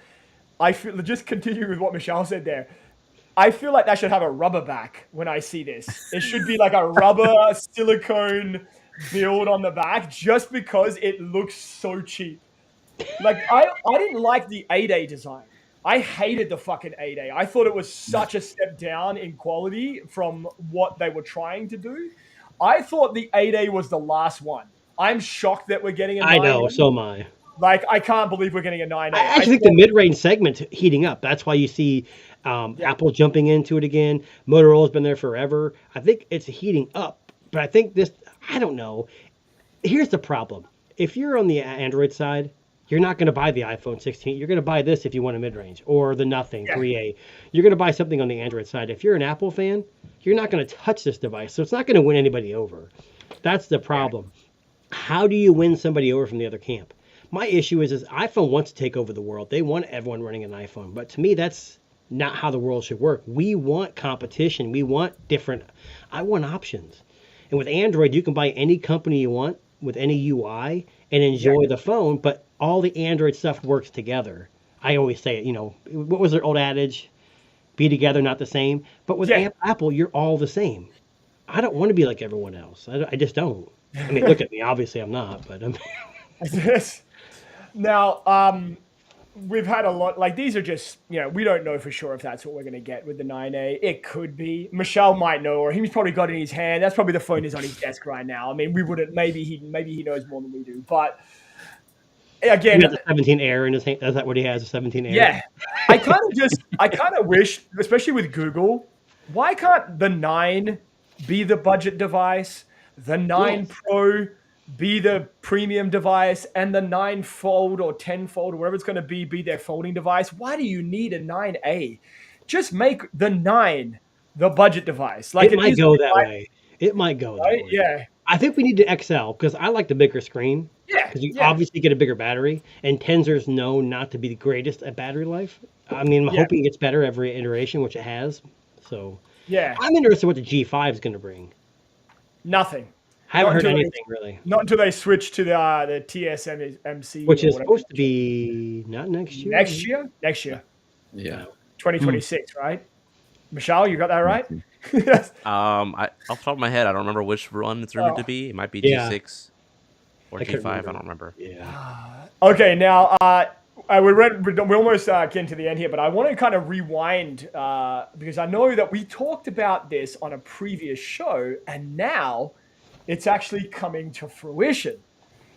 I feel just continuing with what Michelle said there. I feel like that should have a rubber back when I see this. It should be like a rubber silicone build on the back, just because it looks so cheap. Like I didn't like the 8A design. I hated the fucking 8A. I thought it was such a step down in quality from what they were trying to do. I thought the 8A was the last one. I'm shocked that we're getting a 9A. I know. So am I. Like, I can't believe we're getting a 9A. I actually think the mid-range segment's heating up. That's why you see Apple jumping into it again. Motorola's been there forever. I think it's heating up. But I think I don't know. Here's the problem. If you're on the Android side, you're not going to buy the iPhone 16. You're going to buy this if you want a mid-range, or the Nothing 3A. You're going to buy something on the Android side. If you're an Apple fan, you're not going to touch this device. So it's not going to win anybody over. That's the problem. How do you win somebody over from the other camp? My issue is iPhone wants to take over the world. They want everyone running an iPhone. But to me, that's not how the world should work. We want competition. We want I want options. And with Android, you can buy any company you want with any UI and enjoy the phone, but all the Android stuff works together. I always say it, what was their old adage? Be together, not the same. But with Apple, you're all the same. I don't want to be like everyone else. I just don't. I mean, look at me. Obviously, I'm not, but I'm... Now, we've had a lot, like these are just, we don't know for sure if that's what we're going to get with the 9A. It could be. Michelle might know, or he's probably got it in his hand. That's probably the phone is on his desk right now. I mean, we wouldn't, maybe he knows more than we do. But again, he has a 17 Air in his hand. Is that what he has, a 17 Air? yeah, I kind of wish, especially with Google, why can't the 9 be the budget device, the 9 Pro be the premium device, and the 9 Fold or 10 Fold or whatever it's going to be their folding device? Why do you need a 9A? Just make the 9 the budget device. Like it might go that way. It might go that way. Yeah. I think we need to XL because I like the bigger screen. Yeah. Because you obviously get a bigger battery, and Tensor's known not to be the greatest at battery life. I mean, I'm hoping it gets better every iteration, which it has. So yeah, I'm interested in what the G5 is going to bring. Nothing. I haven't Not heard until anything really. Not until they switch to the TSMC, Which or is whatever. supposed to be not next year. Next year, Yeah. 2026, right? Michelle, you got that right? Yes. Off the top of my head, I don't remember which run it's rumored to be. It might be Yeah. G6 or I couldn't G5. I remember. don't remember. Yeah. Okay, now we're almost getting to the end here, but I want to kind of rewind because I know that we talked about this on a previous show, and now it's actually coming to fruition.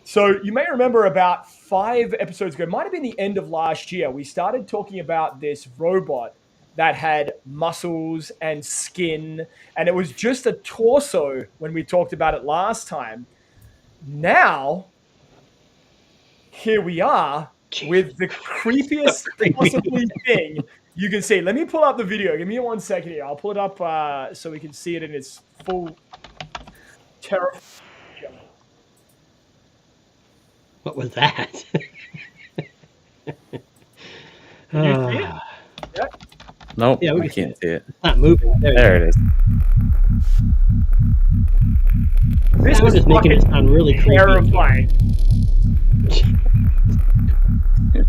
So you may remember about 5 episodes ago, might have been the end of last year, we started talking about this robot that had muscles and skin, and it was just a torso when we talked about it last time. Now, here we are. with the creepiest possibly thing you can see. Let me pull up the video. Give me 1 second here. I'll pull it up so we can see it in its full terror. What was that? Can you see it? Yeah. Nope, Yeah, we I can see can't see it. It's not moving. There it is. This Sound is is making it fucking sound really creepy. terrifying.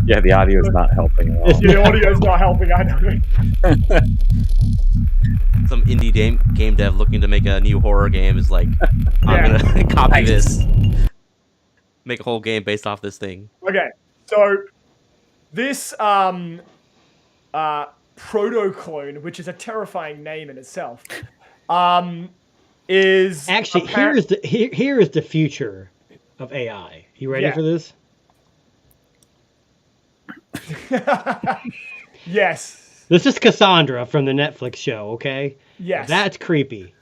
Yeah, the audio is not helping at all. It's- Yeah, the audio's not helping. I know. Some indie game dev looking to make a new horror game is like, I'm Yeah. gonna copy Nice. this, make a whole game based off this thing. Okay, so this proto-clone, which is a terrifying name in itself, is Actually, here is the future of AI. You ready Yeah. for this? Yes. This is Cassandra from the Netflix show, okay? Yes. That's creepy.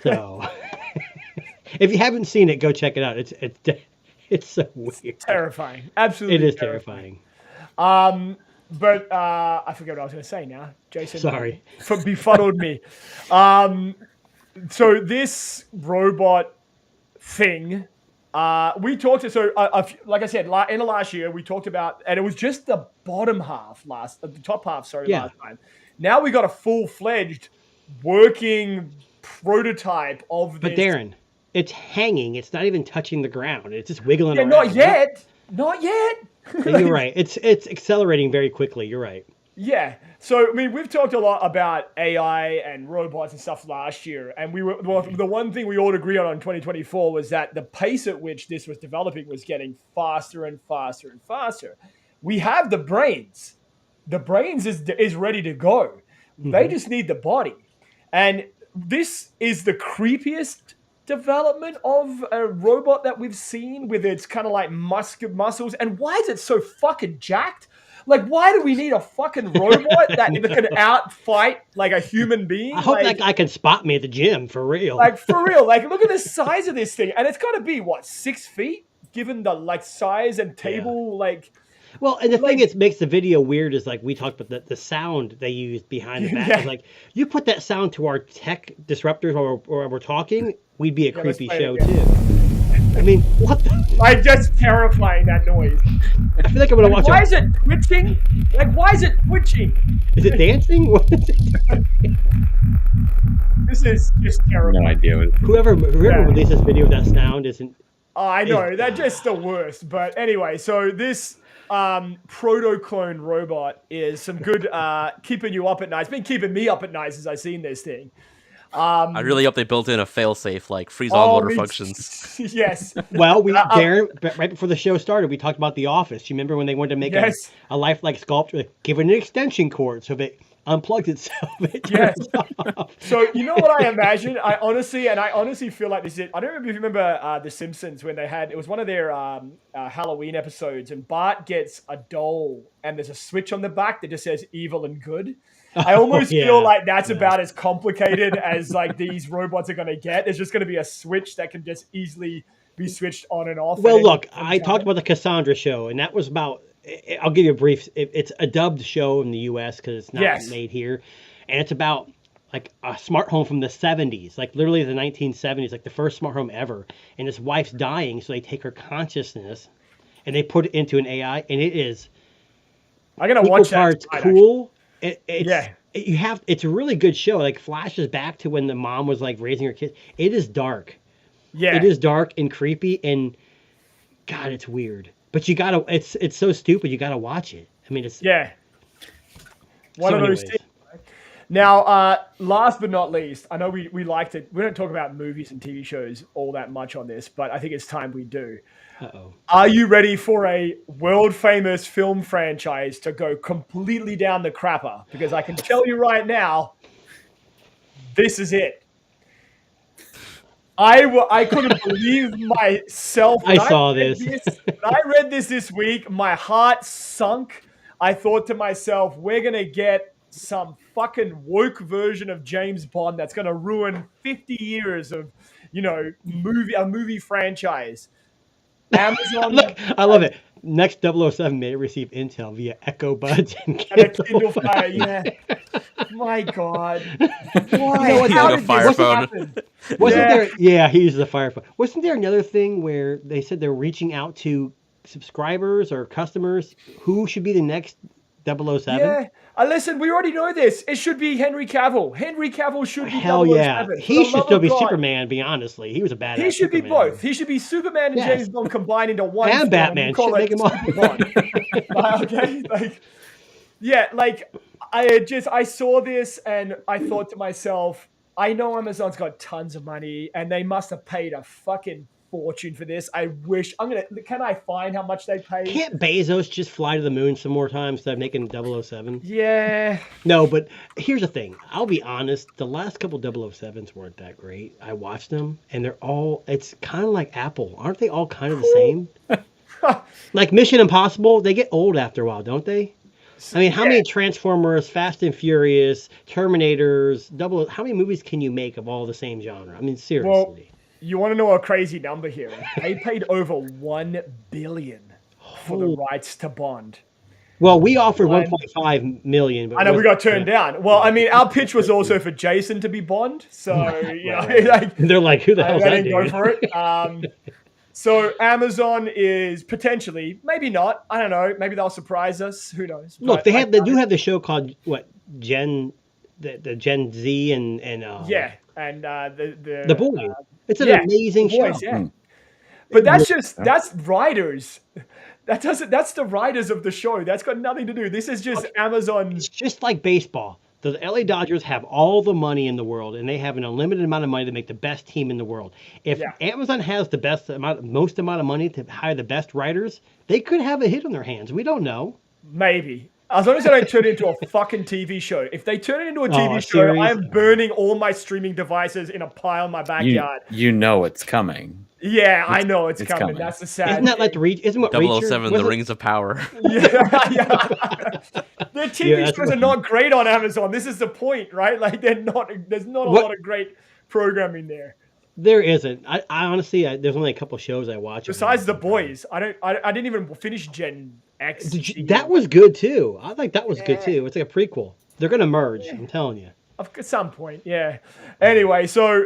So, if you haven't seen it, go check it out. It's so weird. terrifying. Absolutely. It is terrifying. But I forget what I was going to say now. Jason, Sorry. Befuddled me. So this robot thing, we talked to, so like I said, in the last year, we talked about, and it was just the bottom half the top half, Yeah. last time. Now we got a full-fledged working prototype of this. But Darren, it's hanging. It's not even touching the ground. It's just wiggling Yeah, around. not yet. Not yet. Yeah, you're right. It's accelerating very quickly. You're right. Yeah. So, I mean, we've talked a lot about AI and robots and stuff last year. And the one thing we all agree on 2024 was that the pace at which this was developing was getting faster and faster and faster. We have the brains. The brains is ready to go. They just need the body. And this is the creepiest development of a robot that we've seen with its kind of like muscles. And why is it so fucking jacked? Like, why do we need a fucking robot that can outfight like a human being? I hope like, that guy can spot me at the gym for real. like for real. Like, look at the size of this thing, and it's got to be what, 6 feet, given the like size and table. Like, Well, and the thing that makes the video weird is like we talked about the sound they use behind the back. Yeah. It's like you put that sound to our tech disruptors while we're talking, we'd be a let's creepy play it show again. too. I mean, what the? like just terrifying that noise. I feel like I'm gonna watch. Why is it twitching? Like, why is it twitching? Is it dancing? What is it? This is just terrifying. No idea what Whoever Yeah. released this video with that sound isn't. Oh, I know, they're just the worst. But anyway, so this proto-clone robot is some good keeping you up at night. It's been keeping me up at night since I've seen this thing. I really hope they built in a failsafe like freeze all motor functions. Yes. Well, Darren, right before the show started, we talked about The Office. You remember when they wanted to make Yes. a lifelike sculpture, like, give it an extension cord so that it unplugs itself. It Yes. turns off. So you know what I imagine? I honestly feel like this is. I don't know if you remember The Simpsons when they had. It was one of their Halloween episodes, and Bart gets a doll, and there's a switch on the back that just says evil and good. I almost yeah. feel like that's about as complicated as like these robots are going to get. There's just going to be a switch that can just easily be switched on and off. Well, and look, then- I talked about the Cassandra show, and that was about. I'll give you a brief. It's a dubbed show in the U.S. because it's not Yes. made here, and it's about like a smart home from the 70s, like literally the 1970s, like the first smart home ever. And his wife's dying, so they take her consciousness and they put it into an AI, and it is I'm going to equal watch that. parts tonight, cool. Yeah. It's a really good show. Like flashes back to when the mom was like raising her kids. It is dark. actually. Yeah. It is dark and creepy, and God, it's weird. But you gotta. It's so stupid. You gotta watch it. I mean, it's Yeah. One so of those anyways. things. Now, last but not least, I know we like to. We don't talk about movies and TV shows all that much on this, but I think it's time we do. Uh-oh. Are you ready for a world famous film franchise to go completely down the crapper? Because I can tell you right now, this is it. I couldn't believe myself. I when saw read this. When I read this week, my heart sunk. I thought to myself, we're going to get some fucking woke version of James Bond that's going to ruin 50 years of, a movie franchise. Amazon. Look, I love it. next 007 may receive intel via Echo Buds and And a Kindle Kindle Fire. Fire, yeah. My God. Why? You know what, How like a did fire this phone. happen? Wasn't Yeah. there? Yeah, he uses a fire phone. Wasn't there another thing where they said they're reaching out to subscribers or customers who should be the next 007? Yeah. Listen, we already know this. It should be Henry Cavill. Henry Cavill should be Hell 007. yeah, For he the should love still of be God. Superman. Be honestly, he was a badass. He should be Superman. both. He should be Superman and Yes. James Bond combined into one. And film Batman. call Shit, it make him all- Super Bond. Okay, like, yeah, like I saw this and I thought to myself, I know Amazon's got tons of money and they must have paid a fucking fortune for this. I wish can I find how much they paid? Can't Bezos just fly to the moon some more times instead of making 007? Yeah. No, but here's the thing. I'll be honest. The last couple 007s weren't that great. I watched them, and it's kind of like Apple. Aren't they all kind of the same? Like Mission Impossible, they get old after a while, don't they? I mean, how many Transformers, Fast and Furious, Terminators, how many movies can you make of all the same genre? I mean, seriously. Well, you want to know a crazy number here? They paid over $1 billion for the rights to Bond. Well, we offered 1.5 million. But I know we got turned down. Well, I mean, our pitch was also for Jason to be Bond, so like, they're like, who the hell's I that didn't go dude? for it. So Amazon is potentially, maybe not. I don't know. Maybe they'll surprise us. Who knows? Look, But they do have the show called Gen Z and yeah, and The Boys. It's an yeah, amazing The Boys, show. yeah. But that's writers. That's the writers of the show. That's got nothing to do. This is just Amazon. It's just like baseball. The LA Dodgers have all the money in the world, and they have an unlimited amount of money to make the best team in the world. If Amazon has the most amount of money to hire the best writers, they could have a hit on their hands. We don't know. Maybe. As long as they don't turn it into a fucking TV show. If they turn it into a TV show, series? I am burning all my streaming devices in a pile in my backyard. You know it's coming. Yeah, I know it's it's coming. coming. That's the sad. Isn't that like the Reach? Isn't what 007, The Reacher, Rings of Power. Yeah. Their TV that's shows are not great on Amazon. This is the point, right? Like they're not. There's not a lot of great programming there. There isn't. I honestly, there's only a couple shows I watch. Besides The Boys, I didn't even finish Gen X. That was good too. I think that was good too. It's like a prequel. They're gonna merge. I'm telling you. At some point, yeah. Anyway, so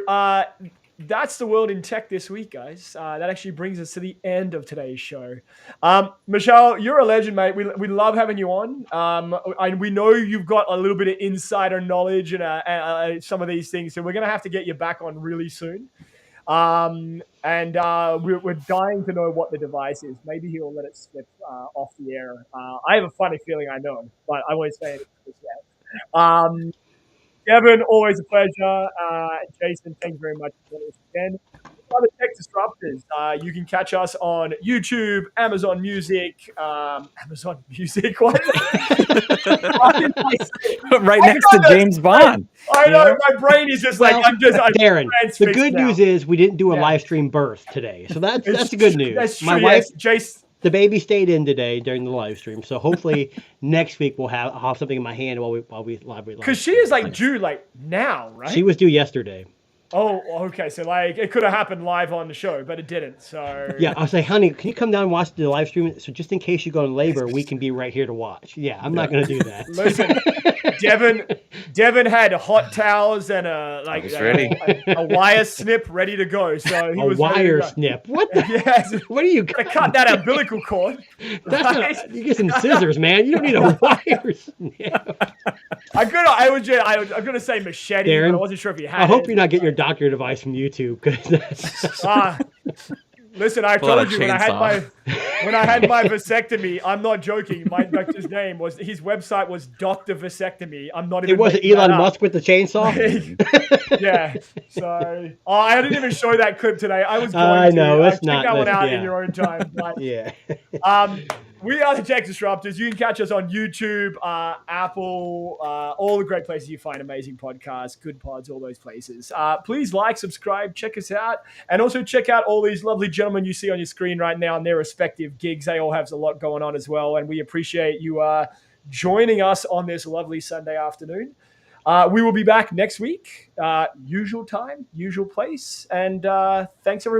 that's the world in tech this week, guys. That actually brings us to the end of today's show. Michelle, you're a legend, mate. We love having you on. And we know you've got a little bit of insider knowledge and some of these things, so we're going to have to get you back on really soon. And we're dying to know what the device is. Maybe he'll let it slip off the air. I have a funny feeling I know, but I won't say it just yet. Devin, always a pleasure. Jason, thank you very much for joining us again. Other Tech Disruptors, you can catch us on YouTube, Amazon Music, what? Right next to James Bond. I know, my brain is just like, I'm Darren, the transfixed good now. news is we didn't do a live stream birth today. So that's the good news. That's true, My wife, yes. Jace, the baby stayed in today during the live stream. So hopefully next week I'll have something in my hand while we live. because she is like due like now, right? She was due yesterday. Oh, okay. So like it could have happened live on the show, but it didn't. So Yeah, I was like, honey, can you come down and watch the live stream? So just in case you go in labor, we can be right here to watch. Yeah, I'm not going to do that. Listen, Devin had hot towels and a wire snip ready to go. So he A was ready to wire go. snip. What the? Yes. What are you? To cut that umbilical cord. That's Right? not, you get some scissors, man. You don't need a wire snip. I'm gonna say machete, Darren, but I wasn't sure if you had I hope it. you're not getting your doctor device from YouTube because that's. Listen, I Pull out told a you when I chainsaw. had my vasectomy. I'm not joking. My doctor's name was his website was Dr. Vasectomy. I'm not even. It wasn't making that Elon up. Musk with the chainsaw. Yeah. So I didn't even show that clip today. I was going I know, to. it's Check not that one that- out yeah. in your own time. But, Yeah. we are the Tech Disruptors. You can catch us on YouTube, Apple, all the great places you find amazing podcasts, Good Pods, all those places. Please like, subscribe, check us out, and also check out all these lovely gentlemen you see on your screen right now and their respective gigs. They all have a lot going on as well, and we appreciate you joining us on this lovely Sunday afternoon. We will be back next week, usual time, usual place, and thanks everybody.